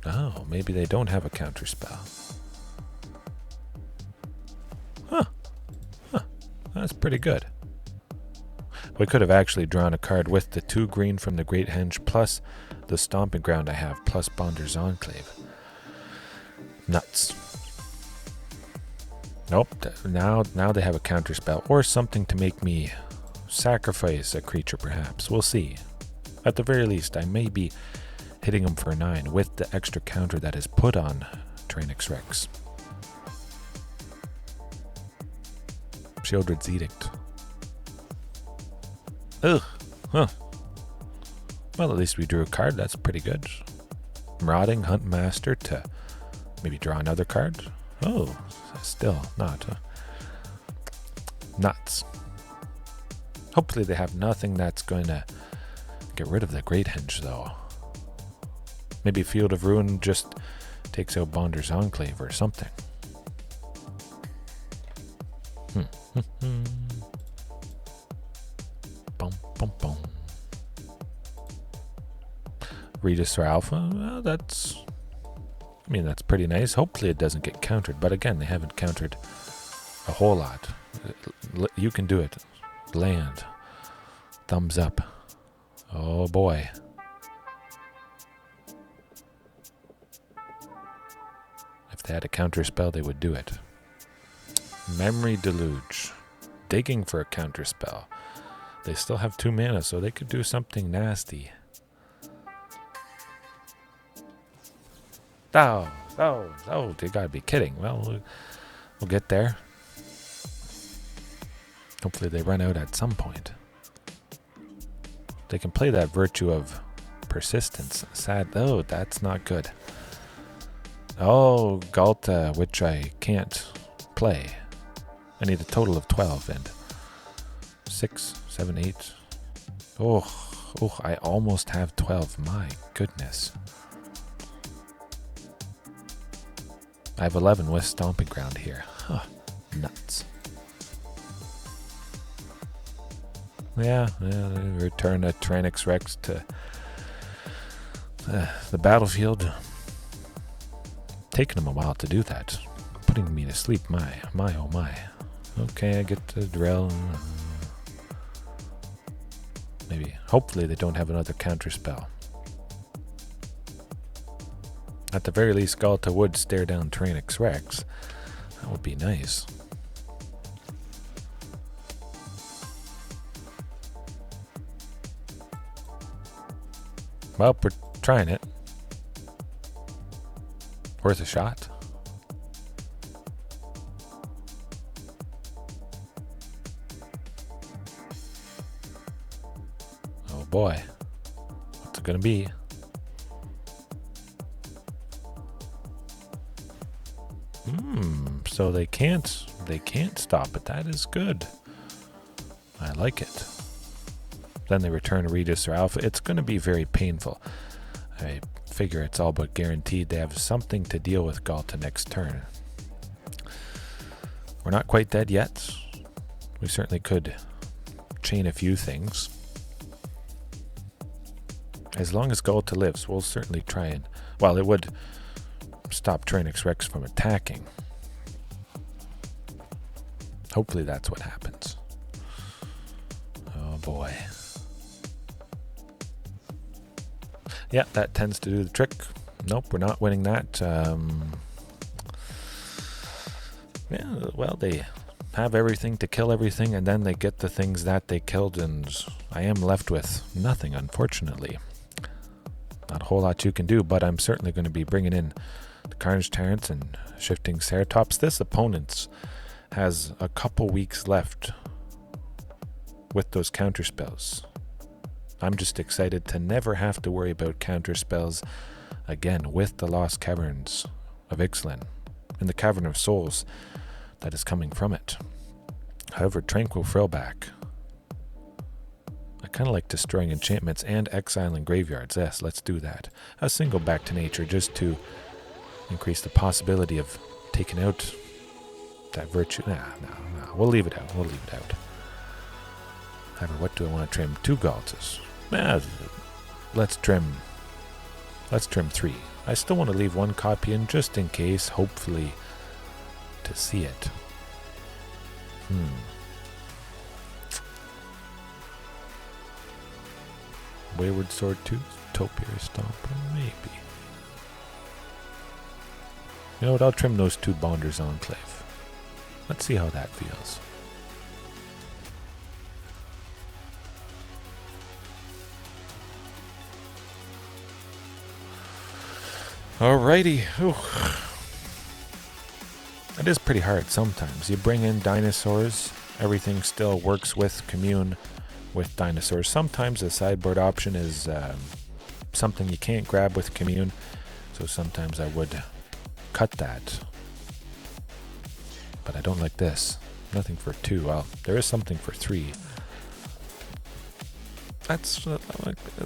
Oh, maybe they don't have a counter spell. Huh. That's pretty good. We could have actually drawn a card with the 2 green from the Great Henge plus the Stomping Ground I have plus Bonder's Enclave. Nuts. Nope. Now they have a counter spell or something to make me sacrifice a creature perhaps. We'll see. At the very least, I may be hitting them for 9 with the extra counter that is put on Tyrannosaurus Rex. Shieldred's Edict. Ugh. Huh. Well, at least we drew a card. That's pretty good. Marauding Huntmaster to maybe draw another card. Oh, still not. Nuts. Hopefully they have nothing that's going to get rid of the Great Henge, though. Maybe Field of Ruin just takes out Bonder's Enclave or something. Bum. Regisaur Alpha, well, that's pretty nice. Hopefully it doesn't get countered, but again, they haven't countered a whole lot. You can do it. Land. Thumbs up. Oh boy. If they had a counter spell, they would do it. Memory Deluge. Digging for a counter spell. They still have 2 mana, so they could do something nasty. Oh, they gotta be kidding. Well, we'll get there. Hopefully they run out at some point. They can play that Virtue of Persistence. Sad. Oh, that's not good. Oh, Ghalta, which I can't play. I need a total of 12 and 6, 7, 8. Oh, I almost have 12. My goodness. I have 11 with Stomping Ground here. Huh, nuts. Yeah, return a Tyrannosaurus Rex to the battlefield. Taking them a while to do that. Putting me to sleep. My, oh my. Okay, I get to drill. Maybe, hopefully they don't have another counter spell. At the very least, Ghalta would stare down Tyranic Rex. That would be nice. Well, we're trying it. Worth a shot. Oh boy. What's it gonna be? So they can't stop it. That is good. I like it. Then they return a Regisaur Alpha. It's going to be very painful. I figure it's all but guaranteed they have something to deal with Ghalta next turn. We're not quite dead yet. We certainly could chain a few things. As long as Ghalta lives, we'll certainly try and... Well, it would stop Tyranic Rex from attacking. Hopefully that's what happens. Oh boy. Yeah, that tends to do the trick. Nope, we're not winning that. Yeah, well, they have everything to kill everything, and then they get the things that they killed, and I am left with nothing, unfortunately. Not a whole lot you can do, but I'm certainly going to be bringing in the Carnage Tyrants and shifting Ceratops. This opponent's has a couple weeks left with those counter spells. I'm just excited to never have to worry about counter spells again with the Lost Caverns of Ixalan and the Cavern of Souls that is coming from it. However, Tranquil Frillback. I kind of like destroying enchantments and exiling graveyards. Yes, let's do that. A single Back to Nature just to increase the possibility of taking out that virtue. No. We'll leave it out. However, what do I want to trim? 2 Ghaltas. Let's trim 3. I still want to leave 1 copy in just in case, hopefully, to see it. Wayward Swordtooth, Topiary Stomper, maybe. You know what? I'll trim those 2 Bonders Enclave. Let's see how that feels. Alrighty. Ooh. It is pretty hard sometimes. You bring in dinosaurs, everything still works with Commune with dinosaurs. Sometimes the sideboard option is something you can't grab with Commune, so sometimes I would cut that. But I don't like this. Nothing for 2. Well, there is something for 3. That's a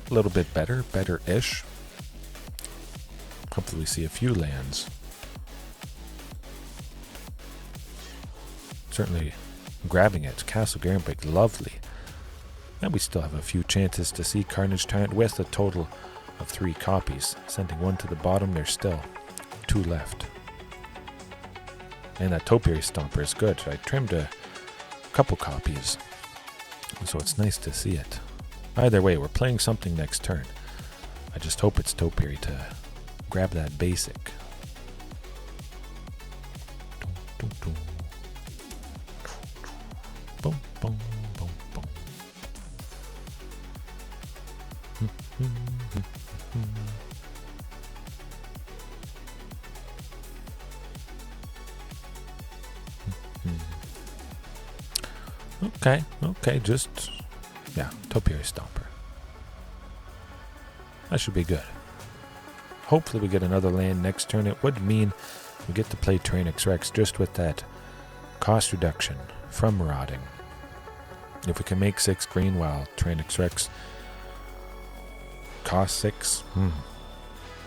little bit better. Better-ish. Hopefully we see a few lands. Certainly grabbing it. Castle Gearhulk, lovely. And we still have a few chances to see Carnage Tyrant with a total of 3 copies. Sending 1 to the bottom, there's still 2 left. And that Topiary Stomper is good. I trimmed a couple copies, so it's nice to see it. Either way, we're playing something next turn. I just hope it's Topiary to grab that basic. Boom, boom, boom, boom. Okay, just, yeah, Topiary Stomper. That should be good. Hopefully we get another land next turn. It would mean we get to play Tyranic Rex just with that cost reduction from Marauding. If we can make 6 green while Tyranic Rex costs 6,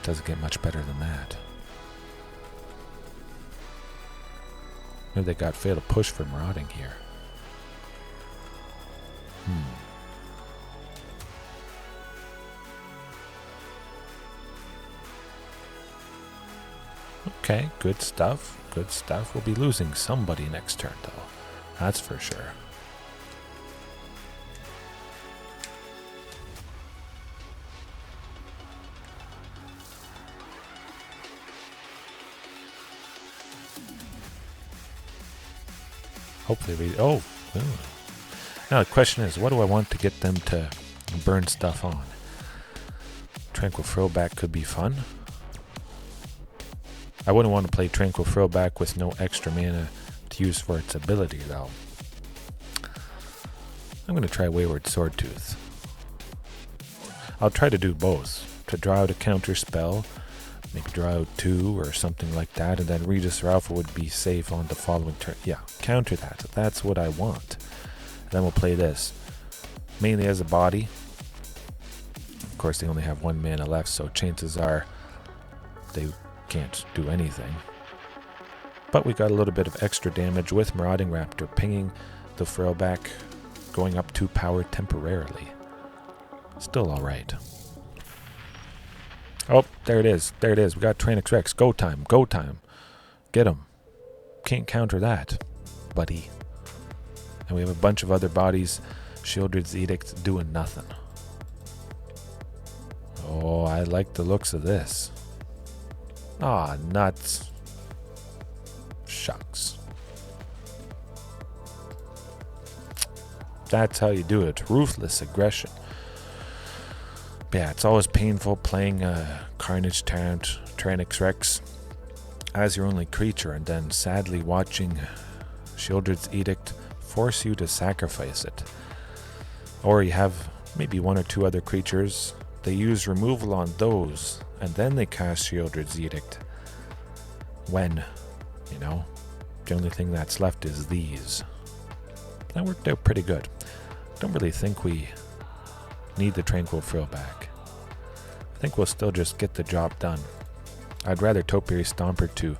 doesn't get much better than that. Maybe they got fatal push for Marauding here. Okay, good stuff. Good stuff. We'll be losing somebody next turn, though. That's for sure. Hopefully we... Oh! Ooh. Now the question is, what do I want to get them to burn stuff on? Tranquil Throwback could be fun. I wouldn't want to play Tranquil Throwback with no extra mana to use for its ability, though. I'm going to try Wayward Swordtooth. I'll try to do both. To draw out a counter spell, maybe draw out 2 or something like that, and then Regisaur Alpha would be safe on the following turn. Yeah, counter that. That's what I want. And then we'll play this. Mainly as a body. Of course, they only have 1 mana left, so chances are they can't do anything. But we got a little bit of extra damage with Marauding Raptor pinging the throwback, going up 2 power temporarily. Still alright. Oh, there it is. There it is. We got Tranix Rex. Go time. Go time. Get him. Can't counter that, buddy. And we have a bunch of other bodies. Shieldred's Edict doing nothing. Oh, I like the looks of this. Ah, nuts. Shucks. That's how you do it. Ruthless aggression. But yeah, it's always painful playing Carnage Tyrant, Tranix Rex as your only creature, and then sadly watching Shieldred's Edict force you to sacrifice it. Or you have maybe 1 or 2 other creatures. They use removal on those, and then they cast Shieldred's Edict. When, you know, the only thing that's left is these. That worked out pretty good. Don't really think we need the Tranquil Throwback. I think we'll still just get the job done. I'd rather Topiary Stomper to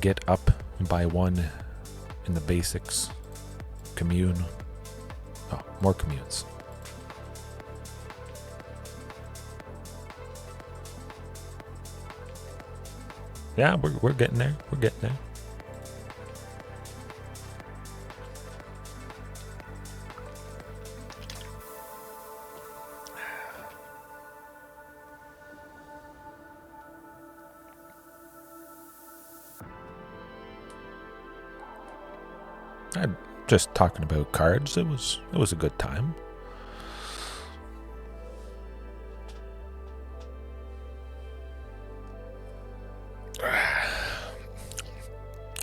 get up by 1 in the basics. Commune. Oh, more communes. Yeah, we're getting there. We're getting there. I'm just talking about cards. It was a good time.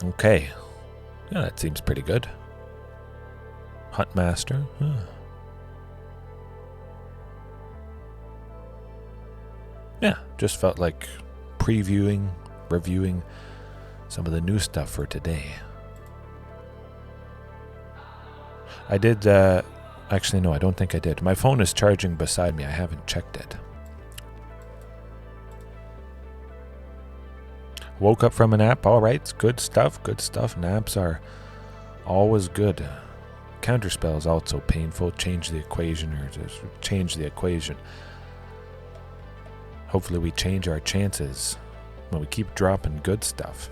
Okay. Yeah, that seems pretty good. Huntmaster. Huh. Yeah, just felt like reviewing some of the new stuff for today. I did, actually no, I don't think I did. My phone is charging beside me. I haven't checked it. Woke up from a nap. All right, good stuff, good stuff. Naps are always good. Counterspell is also painful. Change the equation, or just change the equation. Hopefully we change our chances when we keep dropping good stuff.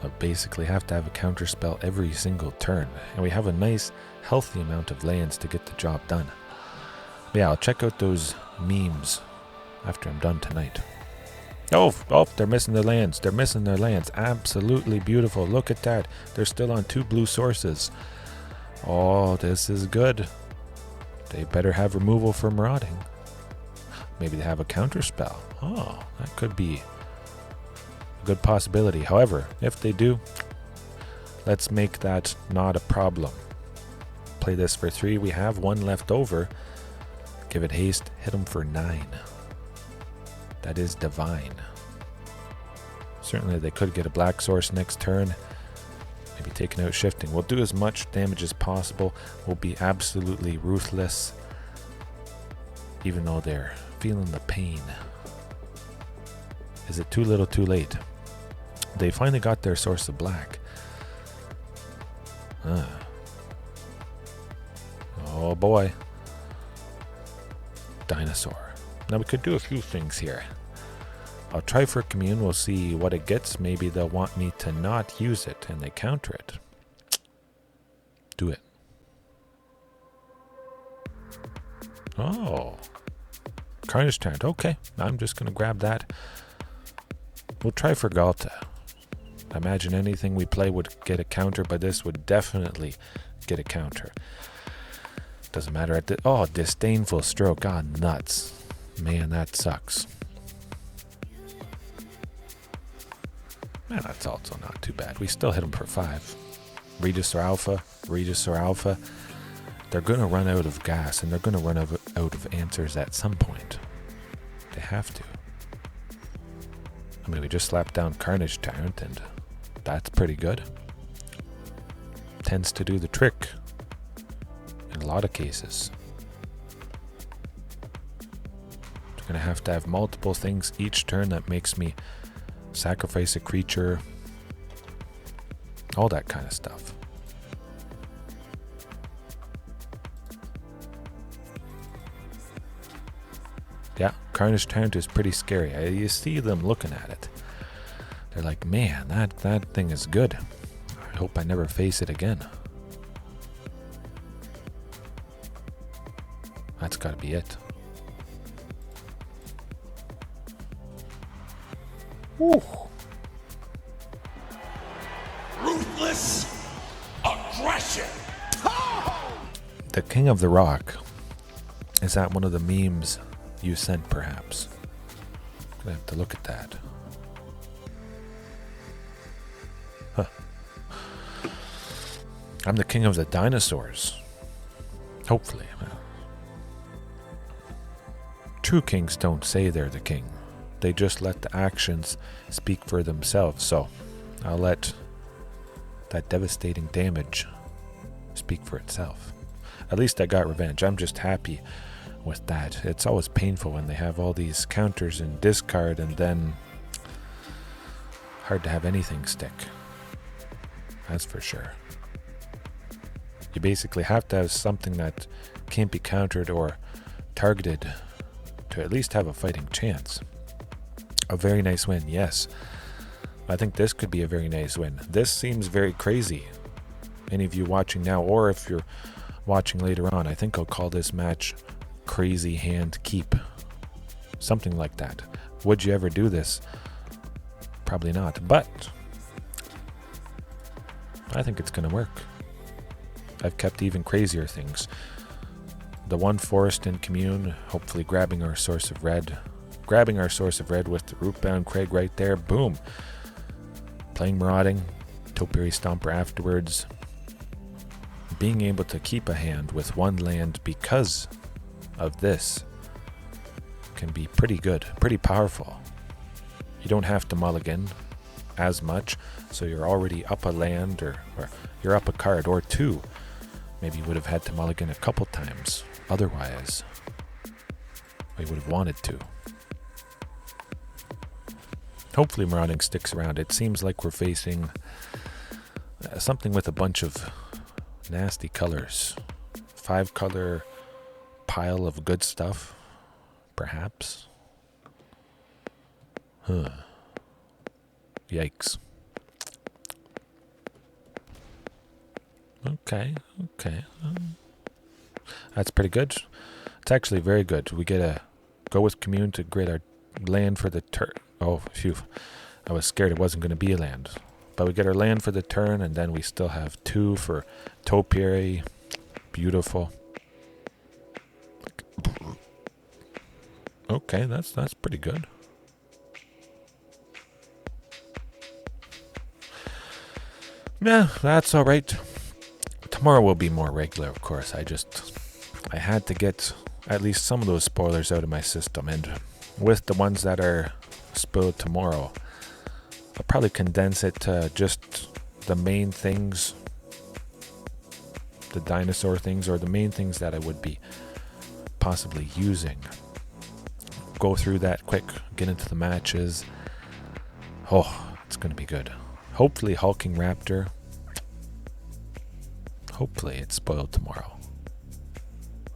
But basically have to have a counterspell every single turn. And we have a nice, healthy amount of lands to get the job done. But yeah, I'll check out those memes after I'm done tonight. Oh, they're missing their lands. They're missing their lands. Absolutely beautiful. Look at that. They're still on 2 blue sources. Oh, this is good. They better have removal for Marauding. Maybe they have a counterspell. Oh, that could be a good possibility. However, if they do, let's make that not a problem. Play this for 3. We have 1 left over. Give it haste. Hit them for 9. That is divine. Certainly they could get a black source next turn. Maybe taking out shifting. We'll do as much damage as possible. We'll be absolutely ruthless. Even though they're feeling the pain. Is it too little too late? They finally got their source of black. Oh boy. Dinosaur. Now we could do a few things here. I'll try for Commune, we'll see what it gets. Maybe they'll want me to not use it and they counter it. Do it. Oh. Carnage Tyrant, okay. I'm just going to grab that. We'll try for Ghalta. I imagine anything we play would get a counter, but this would definitely get a counter. Doesn't matter at the... Oh, Disdainful Stroke. God, nuts. Man, that sucks. Man, that's also not too bad. We still hit him for 5. Regisaur Alpha. They're going to run out of gas, and they're going to run out of answers at some point. They have to. I mean, we just slapped down Carnage Tyrant, and that's pretty good. Tends to do the trick in a lot of cases. They're going to have multiple things each turn that makes me sacrifice a creature. All that kind of stuff. Yeah, Carnage Tyrant is pretty scary. You see them looking at it. They're like, man, that thing is good. I hope I never face it again. That's got to be it. Woo. Ruthless aggression. The King of the Rock. Is that one of the memes you sent, perhaps? I'm gonna have to look at that. Huh. I'm the king of the dinosaurs. Hopefully. True kings don't say they're the king. They just let the actions speak for themselves. So I'll let that devastating damage speak for itself. At least I got revenge. I'm just happy with that. It's always painful when they have all these counters and discard, and then hard to have anything stick. That's for sure. You basically have to have something that can't be countered or targeted to at least have a fighting chance. A very nice win, yes. I think this could be a very nice win. This seems very crazy. Any of you watching now, or if you're watching later on, I think I'll call this match Crazy Hand Keep. Something like that. Would you ever do this? Probably not, but I think it's gonna work. I've kept even crazier things. The one forest in Commune, hopefully grabbing our source of red. Grabbing our source of red with the Rootbound Crag right there. Boom. Playing Marauding. Topiary Stomper afterwards. Being able to keep a hand with one land because of this can be pretty good, pretty powerful. You don't have to mulligan as much, so you're already up a land or you're up a card or two. Maybe you would have had to mulligan a couple times. Otherwise, we would have wanted to. Hopefully Marauding sticks around. It seems like we're facing something with a bunch of nasty colors. 5-color pile of good stuff, perhaps. Huh. Yikes. Okay. That's pretty good. It's actually very good. We get a go with Commune to grade our land for the turn. Oh, phew. I was scared it wasn't going to be a land. But we get our land for the turn, and then we still have 2 for Topiary. Beautiful. Okay, that's pretty good. Yeah, that's all right. Tomorrow will be more regular, of course. I had to get at least some of those spoilers out of my system, and with the ones that are spoiled tomorrow, I'll probably condense it to just the main things, the dinosaur things, or the main things that I would be possibly using. Go through that quick, get into the matches. Oh, it's going to be good. Hopefully Hulking Raptor. Hopefully it's spoiled tomorrow.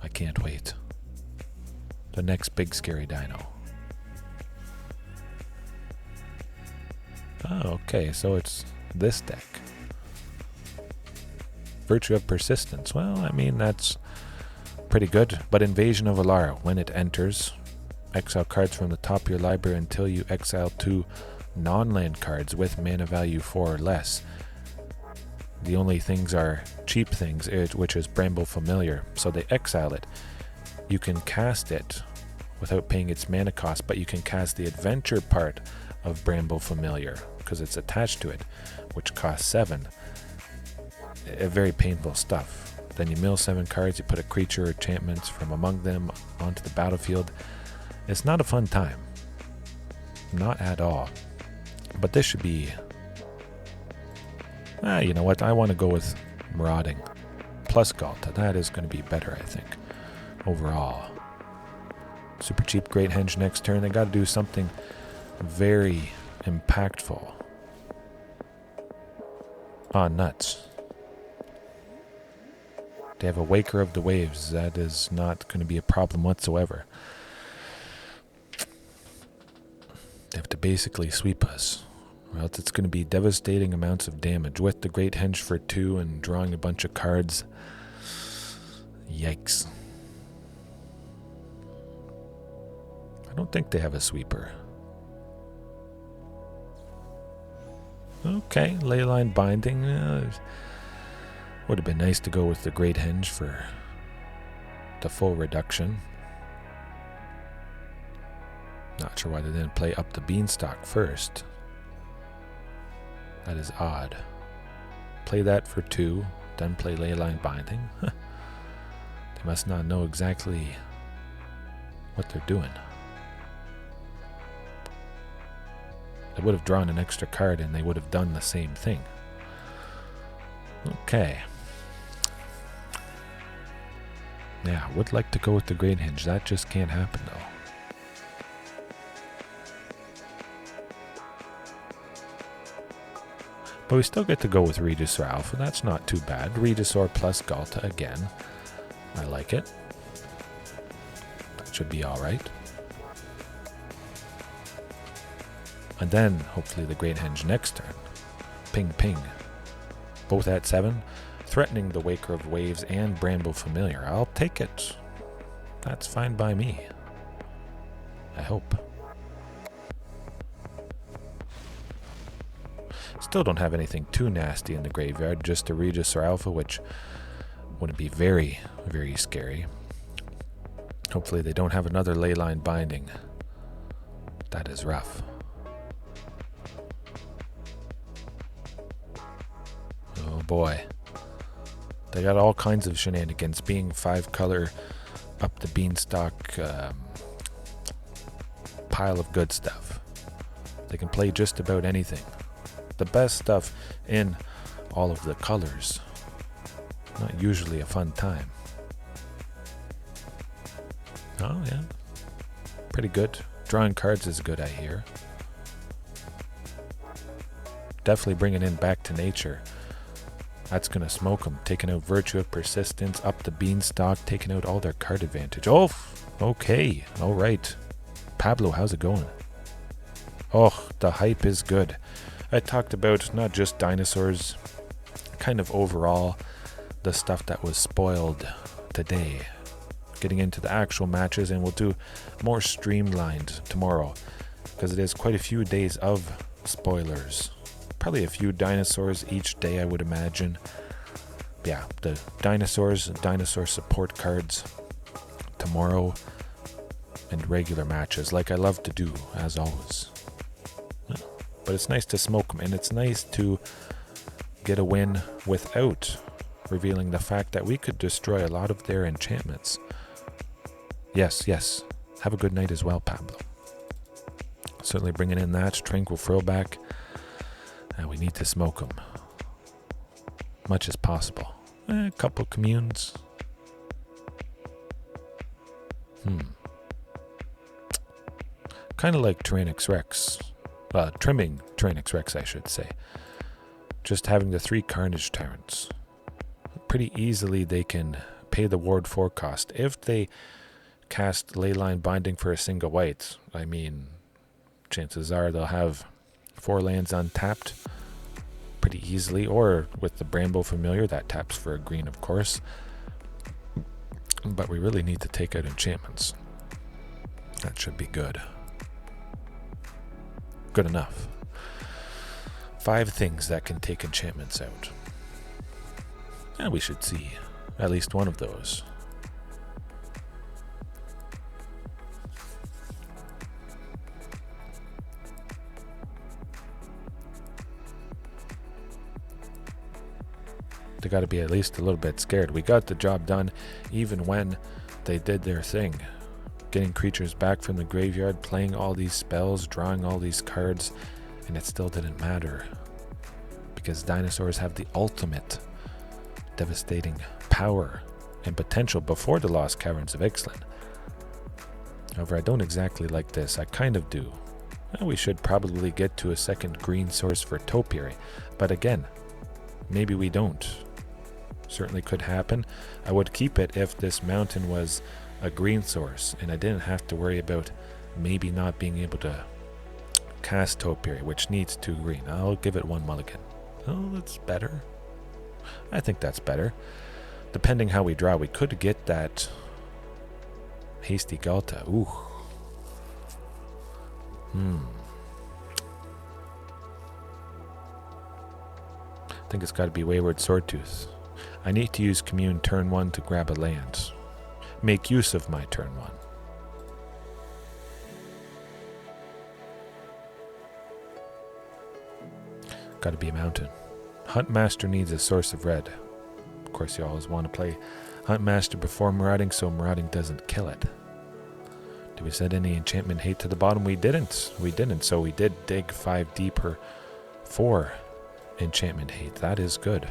I can't wait. The next big scary dino. Oh, okay, so it's this deck. Virtue of Persistence. Well, I mean, that's pretty good. But Invasion of Alara. When it enters, exile cards from the top of your library until you exile 2 non-land cards with mana value 4 or less. The only things are cheap things, which is Bramble Familiar, so they exile it. You can cast it without paying its mana cost, but you can cast the adventure part of Bramble Familiar because it's attached to it, which costs 7. Very painful stuff. Then you mill 7 cards, you put a creature or enchantments from among them onto the battlefield. It's not a fun time. Not at all. But this should be... you know what? I want to go with Marauding plus Ghalta. That is going to be better, I think, overall. Super cheap Great Henge next turn. They got to do something very impactful. Ah, nuts. They have a Waker of the Waves. That is not going to be a problem whatsoever. They have to basically sweep us, or else it's going to be devastating amounts of damage with the Great Henge for 2 and drawing a bunch of cards. Yikes. I don't think they have a sweeper. Okay, Leyline Binding. Would have been nice to go with the Great Henge for the full reduction. Not sure why they didn't play up the Beanstalk first. That is odd. Play that for 2, then play Leyline Binding. They must not know exactly what they're doing. They would have drawn an extra card and they would have done the same thing. Okay. Yeah, would like to go with the Great Henge. That just can't happen though. But we still get to go with Regisaur Alpha. That's not too bad. Regisaur plus Ghalta again. I like it. That should be alright. And then, hopefully, the Great Henge next turn. Ping, ping. Both at 7. Threatening the Waker of Waves and Bramble Familiar. I'll take it. That's fine by me. I hope. Still don't have anything too nasty in the graveyard. Just a Regisaur Alpha, which would be very, very scary. Hopefully they don't have another Leyline Binding. That is rough. Oh boy. They got all kinds of shenanigans, being 5-color up the Beanstalk pile of good stuff. They can play just about anything. The best stuff in all of the colors. Not usually a fun time. Oh yeah. Pretty good. Drawing cards is good, I hear. Definitely bringing in Back to Nature. That's going to smoke them. Taking out Virtue of Persistence, up the Beanstalk, taking out all their card advantage. Oh, okay. All right. Pablo, how's it going? Oh, the hype is good. I talked about not just dinosaurs, kind of overall, the stuff that was spoiled today. Getting into the actual matches, and we'll do more streamlined tomorrow, because it is quite a few days of spoilers. Probably a few dinosaurs each day, I would imagine. Yeah, the dinosaurs, dinosaur support cards tomorrow, and regular matches, like I love to do, as always. But it's nice to smoke them, and it's nice to get a win without revealing the fact that we could destroy a lot of their enchantments. Yes, yes. Have a good night as well, Pablo. Certainly bringing in that Tranquil Throwback. And we need to smoke them. Much as possible. A couple communes. Kind of like Tyrannix Rex. Trimming Tyrannix Rex, I should say. Just having the 3 Carnage Tyrants. Pretty easily they can pay the Ward 4 cost. If they cast Leyline Binding for a single white, I mean, chances are they'll have 4 lands untapped pretty easily, or with the Bramble Familiar, that taps for a green, of course. But we really need to take out enchantments. That should be good. Good enough. 5 things that can take enchantments out. And we should see at least one of those. They got to be at least a little bit scared. We got the job done even when they did their thing. Getting creatures back from the graveyard, playing all these spells, drawing all these cards, and it still didn't matter. Because dinosaurs have the ultimate devastating power and potential before the lost Caverns of Ixalan. However, I don't exactly like this. I kind of do. Well, we should probably get to a second green source for Topiary. But again, maybe we don't. Certainly could happen. I would keep it if this mountain was a green source and I didn't have to worry about maybe not being able to cast Topiary, which needs 2 green. I'll give it 1 mulligan. Oh, that's better. I think that's better. Depending how we draw, we could get that hasty Ghalta. Ooh. I think it's got to be Wayward Swordtooth. I need to use Commune turn 1 to grab a land. Make use of my turn 1. Got to be a mountain. Huntmaster needs a source of red. Of course, you always want to play Huntmaster before Marauding, so Marauding doesn't kill it. Did we set any enchantment hate to the bottom? We didn't. So we did dig 5 deeper for enchantment hate. That is good.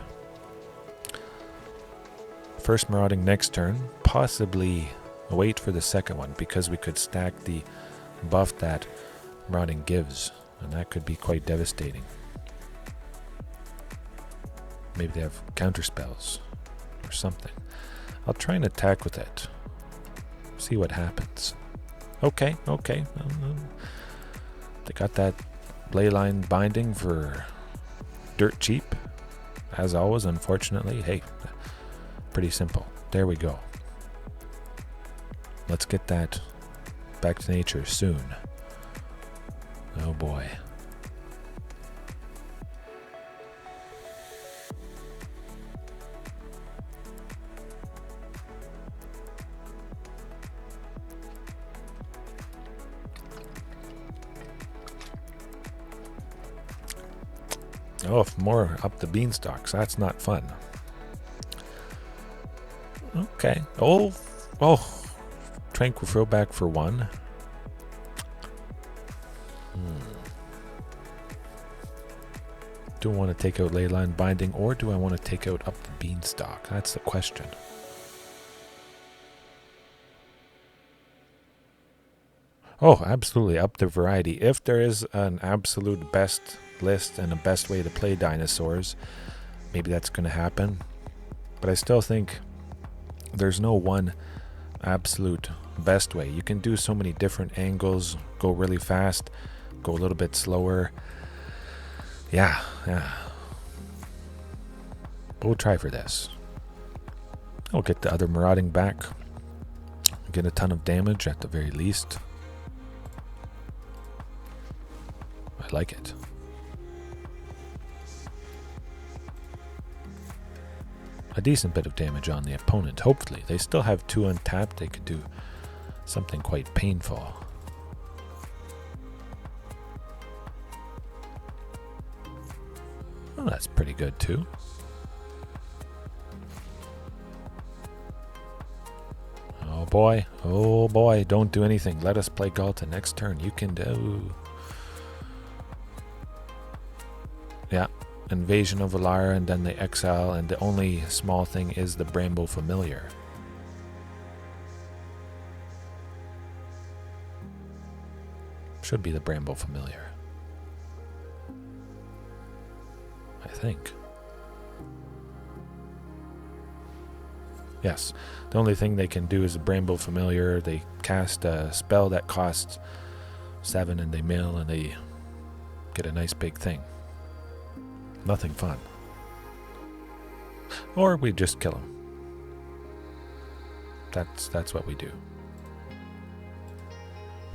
First Marauding next turn. Possibly wait for the second one because we could stack the buff that Marauding gives, and that could be quite devastating. Maybe they have counter spells or something. I'll try and attack with it. See what happens. Okay. They got that leyline binding for dirt cheap. As always, unfortunately. Hey, pretty simple. There we go. Let's get that back to nature soon. Oh boy. Oh, more up the beanstalks. That's not fun. Okay. Oh. Tranquil throwback for 1. Do I want to take out Leyline Binding or do I want to take out up the beanstalk? That's the question. Oh, absolutely up the variety. If there is an absolute best list and a best way to play dinosaurs, maybe that's going to happen. But I still think there's no one absolute best way. You can do so many different angles, go really fast, go a little bit slower. Yeah. We'll try for this. I'll get the other Marauding back. Get a ton of damage at the very least. I like it. A decent bit of damage on the opponent, hopefully. They still have 2 untapped. They could do something quite painful. Well, that's pretty good too. Oh boy, don't do anything. Let us play Ghalta next turn. You can do... Yeah. Invasion of Alara and then they exile, and the only small thing is the Bramble Familiar. Should be the Bramble Familiar, I think. Yes, the only thing they can do is a Bramble Familiar. They cast a spell that costs 7 and they mill and they get a nice big thing. Nothing fun. Or we just kill him. That's what we do.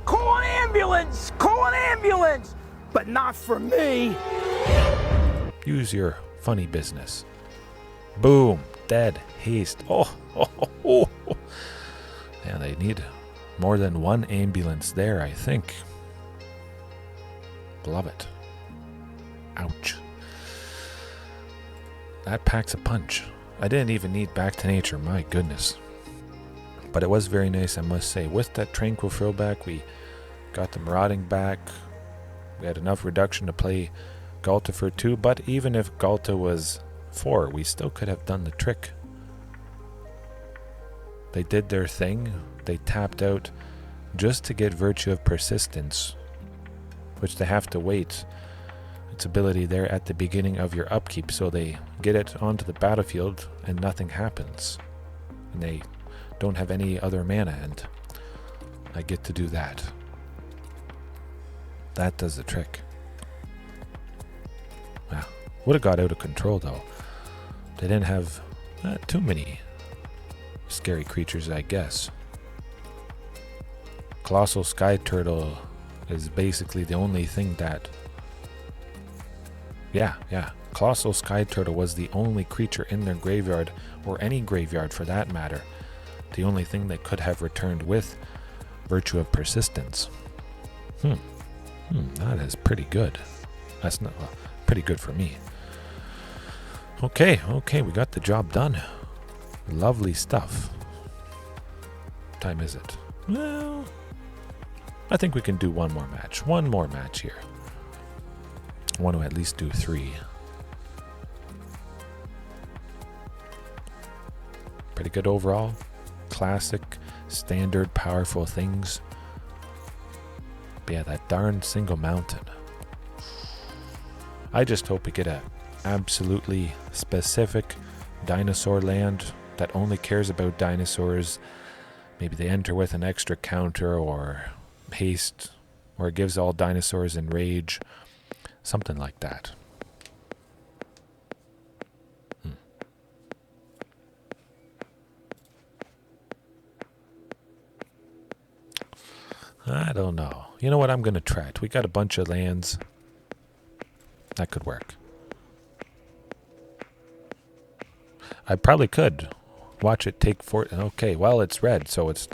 Call an ambulance! Call an ambulance! But not for me! Use your funny business. Boom. Dead. Haste. Oh. Yeah, they need more than one ambulance there, I think. Love it. Ouch. That packs a punch. I didn't even need Back to Nature, my goodness. But it was very nice, I must say. With that Tranquil throwback, we got the Marauding back. We had enough reduction to play Ghalta for 2, but even if Ghalta was 4, we still could have done the trick. They did their thing. They tapped out just to get Virtue of Persistence, which they have to wait its ability there at the beginning of your upkeep, so they get it onto the battlefield and nothing happens. And they don't have any other mana, and I get to do that. That does the trick. Wow. Would have got out of control though. They didn't have too many scary creatures, I guess. Colossal Sky Turtle is basically the only thing that... Yeah. Colossal Sky Turtle was the only creature in their graveyard, or any graveyard for that matter. The only thing they could have returned with Virtue of Persistence. That is pretty good. That's not pretty good for me. Okay, we got the job done. Lovely stuff. What time is it? Well, I think we can do one more match. One more match here. I want to at least do 3. Pretty good overall. Classic, standard, powerful things. But yeah, that darn single mountain. I just hope we get a absolutely specific dinosaur land that only cares about dinosaurs. Maybe they enter with an extra counter or haste, or it gives all dinosaurs enrage. Something like that. I don't know. You know what? I'm going to try it. We got a bunch of lands. That could work. I probably could watch it take 4. Okay, well, it's red, so it's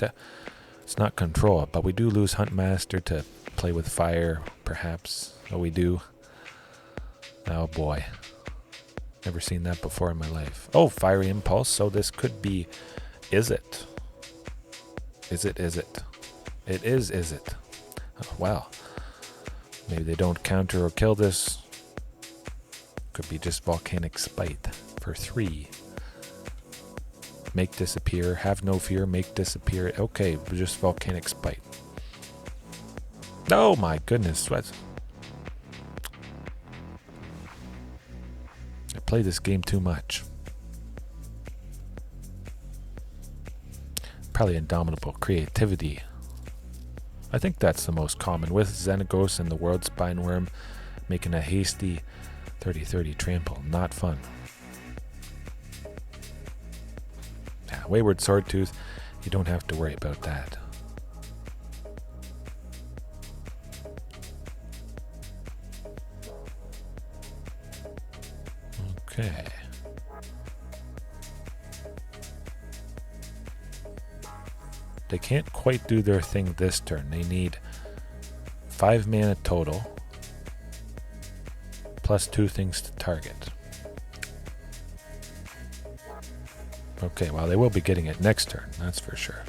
not control. But we do lose Huntmaster to play with fire, perhaps. Oh, we do. Oh, boy. Never seen that before in my life. Oh, Fiery Impulse. So this could be Izzet. Izzet. It is Izzet. Oh, well. Maybe they don't counter or kill this. Could be just Volcanic Spite for 3. Make disappear. Have no fear. Make disappear. Okay, just Volcanic Spite. Oh my goodness. What? I play this game too much. Probably Indomitable Creativity. I think that's the most common, with Xenagos and the World Spineworm making a hasty 30-30 trample. Not fun. Yeah, Wayward Swordtooth, you don't have to worry about that. Okay. They can't quite do their thing this turn. They need 5 mana total, plus 2 things to target. Okay, well, they will be getting it next turn, that's for sure.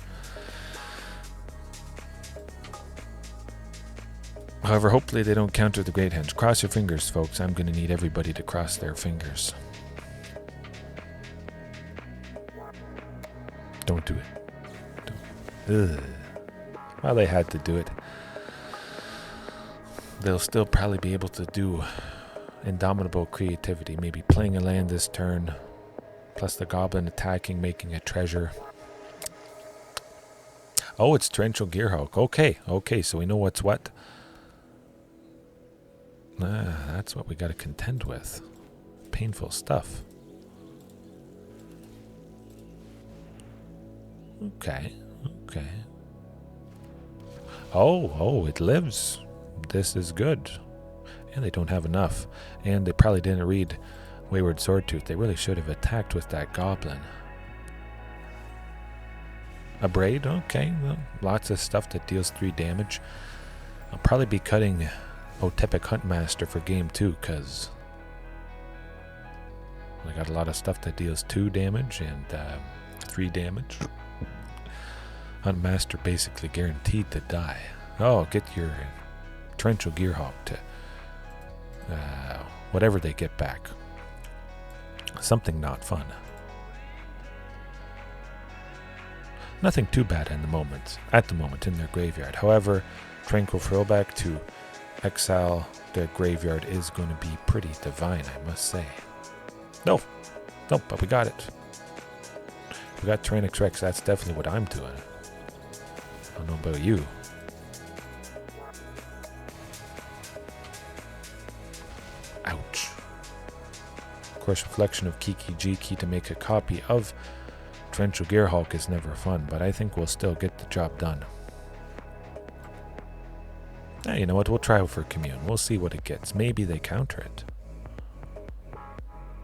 However, hopefully they don't counter the Great Henge. Cross your fingers, folks. I'm going to need everybody to cross their fingers. Don't do it. Ugh. Well, they had to do it. They'll still probably be able to do Indomitable Creativity, maybe playing a land this turn, plus the Goblin attacking, making a treasure. Oh, it's Torrential Gearhulk. Okay, so we know what's what. That's what we got to contend with. Painful stuff. Okay. Oh, it lives. This is good. And they don't have enough. And they probably didn't read Wayward Swordtooth. They really should have attacked with that goblin. A braid? Okay. Well, lots of stuff that deals 3 damage. I'll probably be cutting Otepec Huntmaster for game 2 because I got a lot of stuff that deals 2 damage and 3 damage. Huntmaster basically guaranteed to die. Oh, get your torrential Gearhulk to whatever they get back. Something not fun. Nothing too bad at the moment in their graveyard. However, Tranquil Throwback to exile their graveyard is going to be pretty divine, I must say. No, but we got it. We got Tyrannix Rex. That's definitely what I'm doing. I don't know about you. Ouch. Of course, reflection of Kiki Jiki to make a copy of Torrential Gearhulk is never fun, but I think we'll still get the job done. You know what? We'll try it for Commune. We'll see what it gets. Maybe they counter it.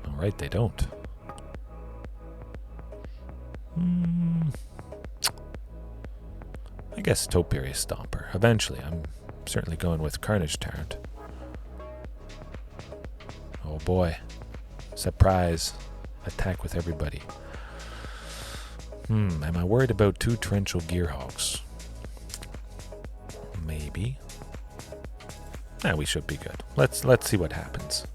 Alright, they don't. I guess Topiary Stomper. Eventually, I'm certainly going with Carnage Tyrant. Oh boy. Surprise. Attack with everybody. Am I worried about 2 Torrential Gearhulks? Maybe. We should be good. Let's see what happens.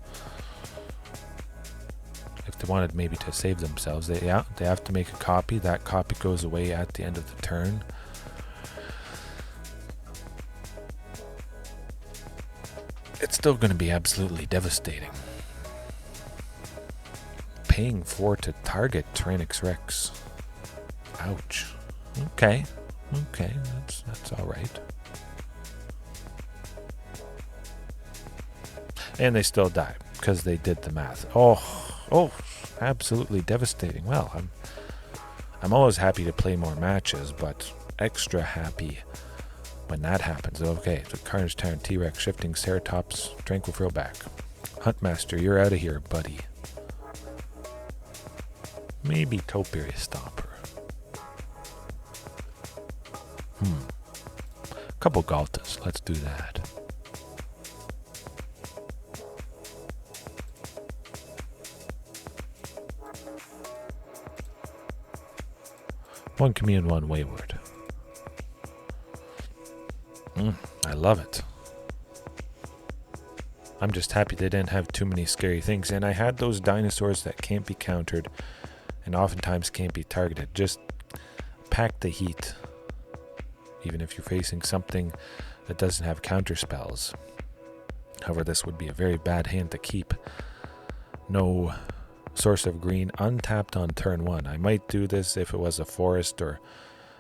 If they wanted maybe to save themselves, they have to make a copy. That copy goes away at the end of the turn. It's still going to be absolutely devastating. Paying 4 to target Tyrannix Rex. Ouch. Okay, that's all right. And they still die because they did the math. Oh, absolutely devastating. Well, I'm always happy to play more matches, but extra happy when that happens. Okay, so Carnage Tyrant, T-Rex, Shifting Ceratops, Tranquil Throwback. Huntmaster, you're out of here, buddy. Maybe Topiary Stomper. Couple Ghaltas. Let's do that. One Commune, 1 Wayward. I love it. I'm just happy they didn't have too many scary things. And I had those dinosaurs that can't be countered and oftentimes can't be targeted. Just pack the heat. Even if you're facing something that doesn't have counter spells. However, this would be a very bad hand to keep. No source of green untapped on turn 1. I might do this if it was a forest or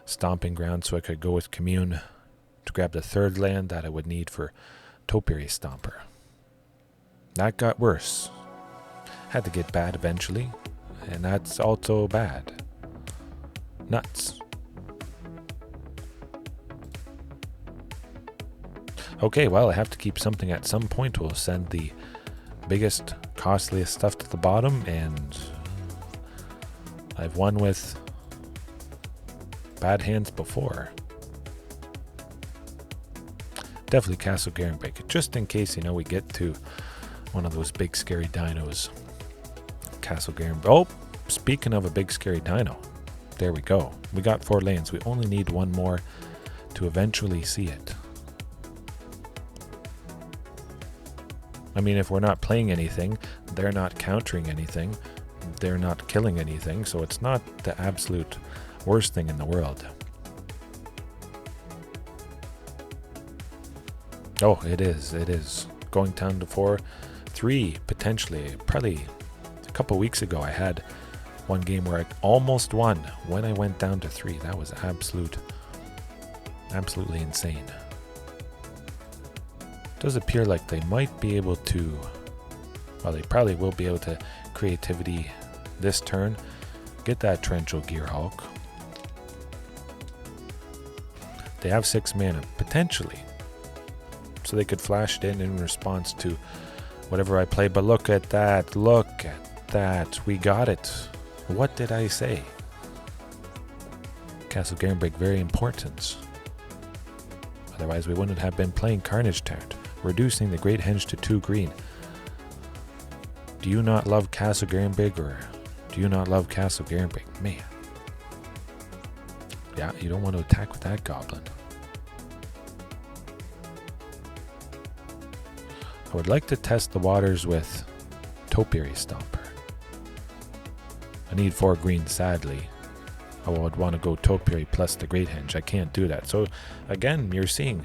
stomping ground, so I could go with Commune to grab the 3rd land that I would need for Topiary Stomper. That got worse. Had to get bad eventually, and that's also bad. Nuts. Okay, well, I have to keep something at some point. We'll send the biggest, costliest stuff to the bottom, and I've won with bad hands before. Definitely Castle Garenbeck, just in case, we get to one of those big scary dinos. Castle Garenbeck. Oh, speaking of a big scary dino, there we go. We got 4 lanes. We only need 1 more to eventually see it. I mean, if we're not playing anything, they're not countering anything, they're not killing anything, so it's not the absolute worst thing in the world. Oh, it is. Going down to 4, 3, potentially. Probably a couple weeks ago, I had one game where I almost won when I went down to 3. That was absolutely insane. Does appear like they might be able to, well, they probably will be able to creativity this turn, get that Torrential Gearhulk. They have 6 mana, potentially. so they could flash it in response to whatever I played. But look at that. Look at that. We got it. What did I say? Castle Garenbrig, very important. Otherwise, we wouldn't have been playing Carnage Tyrant, reducing the Great Henge to 2 green. Do you not love Castle Garenbrig, or do you not love Castle Garenbrig? Man. Yeah, you don't want to attack with that goblin. I would like to test the waters with Topiary Stomper. I need 4 green, sadly. I would want to go Topiary plus the Great Henge. I can't do that. So again, you're seeing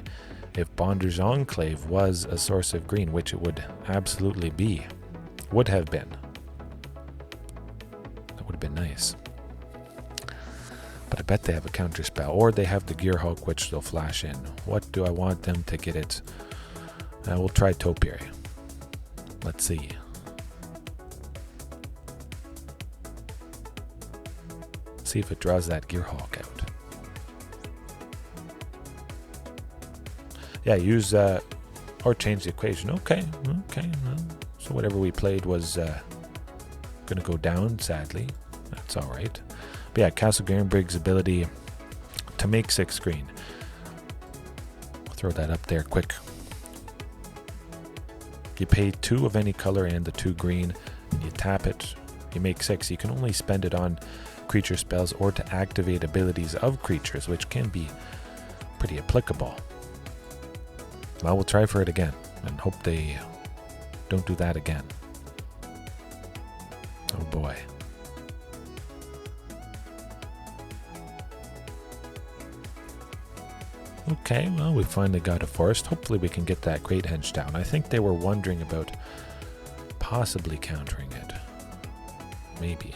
if Bonder's Enclave was a source of green, which it would absolutely be, would have been. That would have been nice. But I bet they have a counter spell, or they have the Gearhulk, which they'll flash in. What do I want them to get it? We'll try Topiary. Let's see. See if it draws that Gearhulk out. Yeah, use or change the equation. Okay. So whatever we played was going to go down, sadly. That's all right. But yeah, Castle Garenbrig's ability to make 6 green. I'll throw that up there quick. You pay 2 of any color and the 2 green, and you tap it. You make 6. You can only spend it on creature spells or to activate abilities of creatures, which can be pretty applicable. Well, we'll try for it again and hope they don't do that again. Oh boy. Okay, well, we finally got a forest. Hopefully we can get that Great Henge down. I think they were wondering about possibly countering it. Maybe.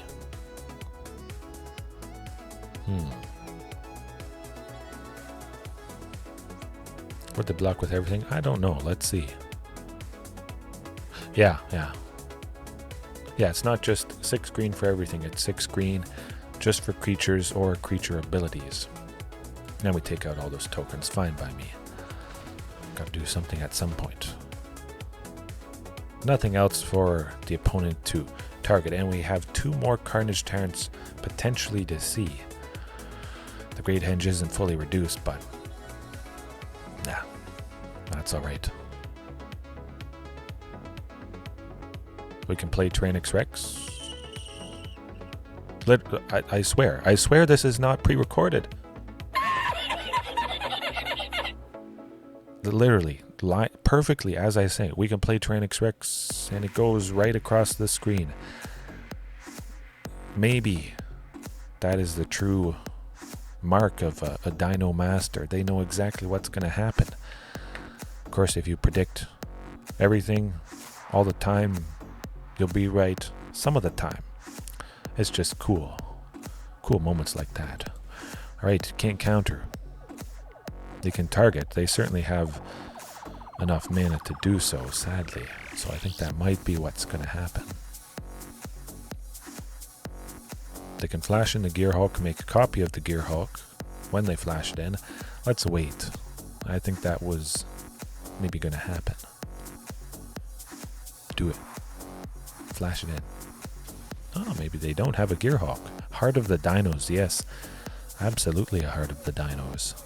Would they block with everything? I don't know. Let's see. Yeah. Yeah, it's not just 6 green for everything. It's 6 green just for creatures or creature abilities. Now we take out all those tokens. Fine by me. Got to do something at some point. Nothing else for the opponent to target. And we have 2 more Carnage Tyrants potentially to see. The Great Henge isn't fully reduced, but nah, that's alright. We can play Tyrannix Rex. I swear this is not pre-recorded. Literally, perfectly as I say it, we can play Tyrannix Rex, and it goes right across the screen. Maybe that is the true mark of a Dino Master. They know exactly what's going to happen. Of course, if you predict everything all the time, you'll be right some of the time. It's just cool moments like that. Alright, can't counter. They can target. They certainly have enough mana to do so, sadly. So I think that might be what's going to happen. They can flash in the Gearhulk, make a copy of the Gearhulk when they flash it in. Let's wait. I think that was maybe going to happen. Do it. Flash it in. Oh, maybe they don't have a Gearhulk. Heart of the Dinos, yes. Absolutely a Heart of the Dinos.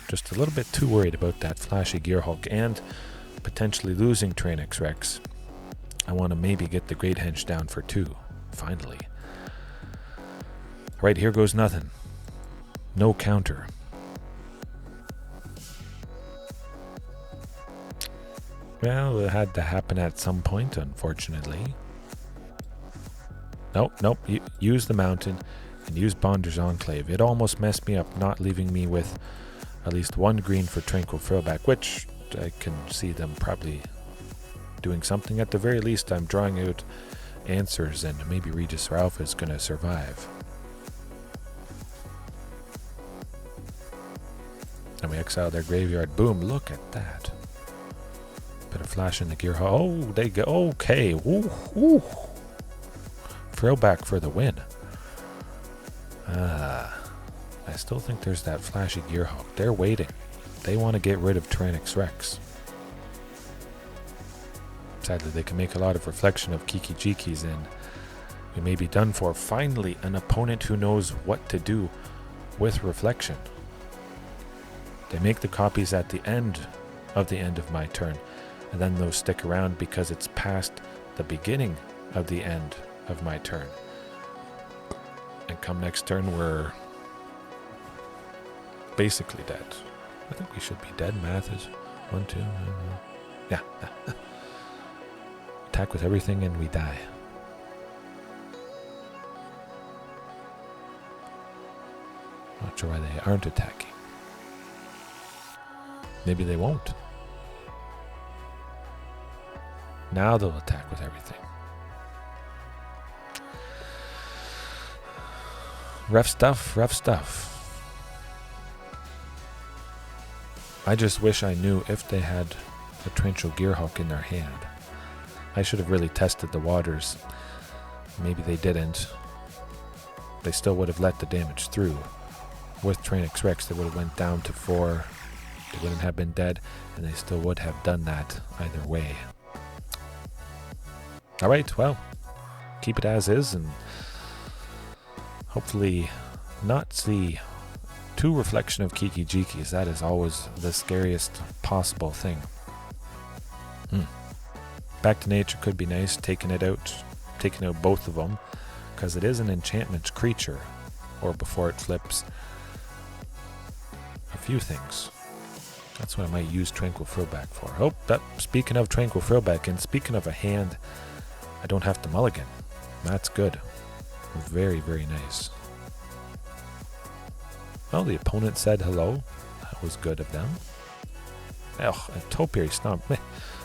Just a little bit too worried about that flashy Gearhulk and potentially losing Tyrannix Rex. I want to maybe get the Great Henge down for 2, finally. Right, here goes nothing. No counter. Well, it had to happen at some point, unfortunately. Nope. Use the mountain and use Bonder's Enclave. It almost messed me up, not leaving me with at least 1 green for Tranquil Throwback, which I can see them probably doing something. At the very least, I'm drawing out answers, and maybe Regisaur Alpha is going to survive. And we exile their graveyard. Boom, look at that. Bit of flash in the Gearhulk. Oh, they go. Okay. Ooh. Throwback for the win. I still think there's that flashy Gearhulk. They're waiting. They want to get rid of Tyrannosaurus Rex. Sadly, they can make a lot of reflection of Kiki Jikis, and we may be done for. Finally, an opponent who knows what to do with reflection. They make the copies at the end of my turn, and then those stick around because it's past the beginning of the end of my turn. And come next turn, we're basically dead. I think we should be dead. Math is 1, 2, yeah. Attack with everything and we die. Not sure why they aren't attacking. Maybe they won't. Now they'll attack with everything. Rough stuff, rough stuff. I just wish I knew if they had a torrential Gearhulk in their hand. I should have really tested the waters. Maybe they didn't. They still would have let the damage through. With Tyrannosaurus Rex, they would have went down to 4. They wouldn't have been dead, and they still would have done that either way. Alright, well, keep it as is, and hopefully not see 2 reflection of Kiki Jikis. That is always the scariest possible thing. Back to nature could be nice, taking out both of them, because it is an enchantment creature, or before it flips, a few things. That's what I might use Tranquil Throwback for. Oh, speaking of Tranquil Throwback, and speaking of a hand, I don't have to mulligan. That's good. Very, very nice. Well, the opponent said hello. That was good of them. Oh, a Topiary Stomp.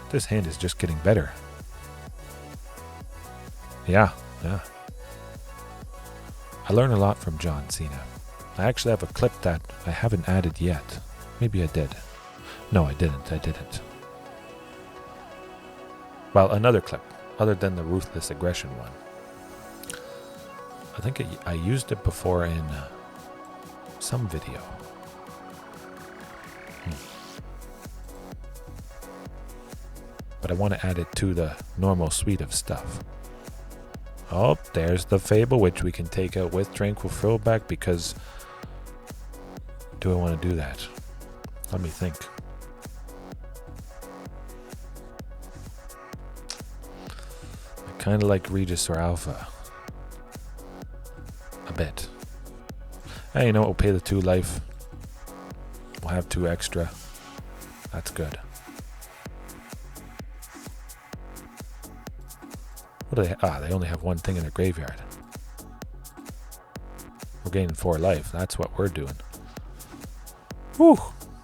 This hand is just getting better. Yeah. I learn a lot from John Cena. I actually have a clip that I haven't added yet. Maybe I did. No, I didn't. Well, another clip, other than the Ruthless Aggression one. I think I used it before in some video. But I want to add it to the normal suite of stuff. Oh, there's the Fable, which we can take out with Tranquil Throwback, because do I want to do that? Let me think. I kind of like Regisaur Alpha. A bit. Hey, you know what? We'll pay the 2 life. We'll have 2 extra. That's good. What do they? They only have 1 thing in their graveyard. We're gaining 4 life. That's what we're doing. Whew.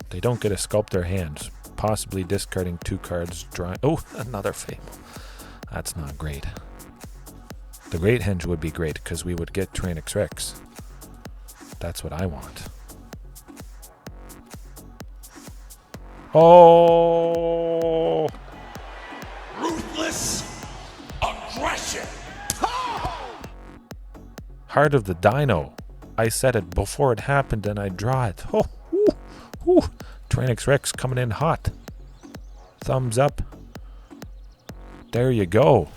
They don't get to sculpt their hands. Possibly discarding 2 cards. Drawing. Oh, another Fable. That's not great. The Great Henge would be great because we would get Tyrannosaurus Rex. That's what I want. Oh! Ruthless aggression. Heart of the Dino. I said it before it happened and I draw it. Oh, Tyrannosaurus Rex coming in hot. Thumbs up. There you go.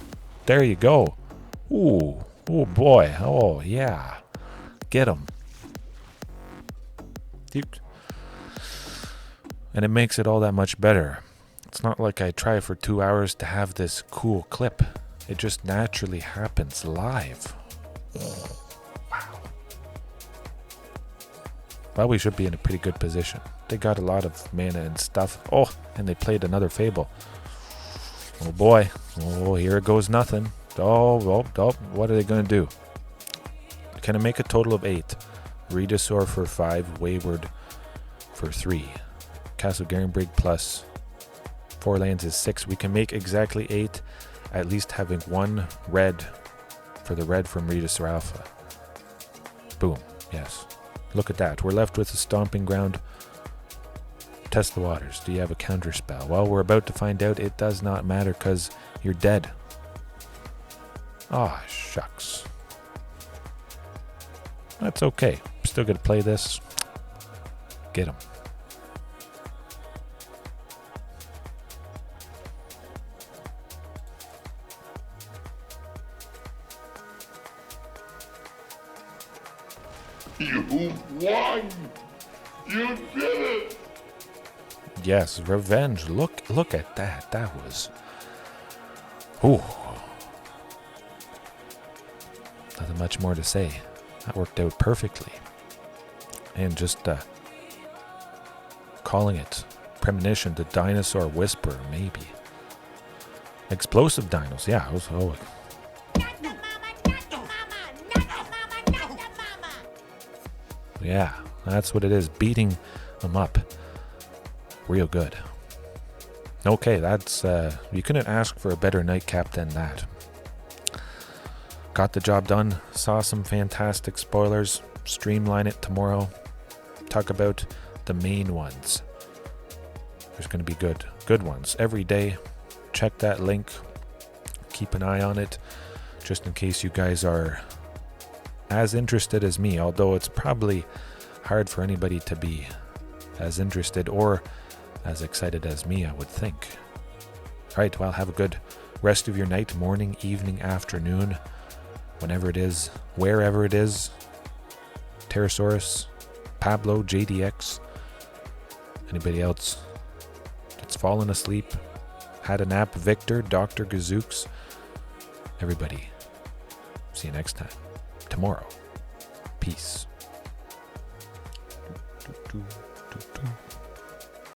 There you go. Ooh. Oh boy. Oh yeah. Get him. And it makes it all that much better. It's not like I try for 2 hours to have this cool clip. It just naturally happens live. Wow. Well, we should be in a pretty good position. They got a lot of mana and stuff. Oh, and they played another Fable. Oh boy. Oh, here it goes nothing. Oh, what are they going to do? Can I make a total of 8? Regisaur for 5, Wayward for 3. Castle Garenbrig plus 4 lands is 6. We can make exactly 8, at least having 1 red for the red from Regisaur Alpha. Boom. Yes. Look at that. We're left with a Stomping Ground. Test the waters. Do you have a counter spell? Well, we're about to find out. It does not matter because you're dead. Ah, shucks. That's okay. still gonna play this. Get him. You won! You did it! Yes, revenge. Look at that. That was... Ooh. Nothing much more to say. That worked out perfectly. And just calling it premonition to dinosaur whisper, maybe. Explosive dinos. Yeah, I was... Oh, yeah, that's what it is. Beating them up. Real good. Okay, that's... you couldn't ask for a better nightcap than that. Got the job done. Saw some fantastic spoilers. Streamline it tomorrow. Talk about the main ones. There's going to be good ones every day. Check that link. Keep an eye on it. Just in case you guys are as interested as me, although it's probably hard for anybody to be as interested or as excited as me, I would think. Alright, well, have a good rest of your night, morning, evening, afternoon, whenever it is, wherever it is. Pterosaurus, Pablo, JDX, anybody else that's fallen asleep, had a nap, Victor, Dr. Gazooks, everybody. See you next time. Tomorrow. Peace.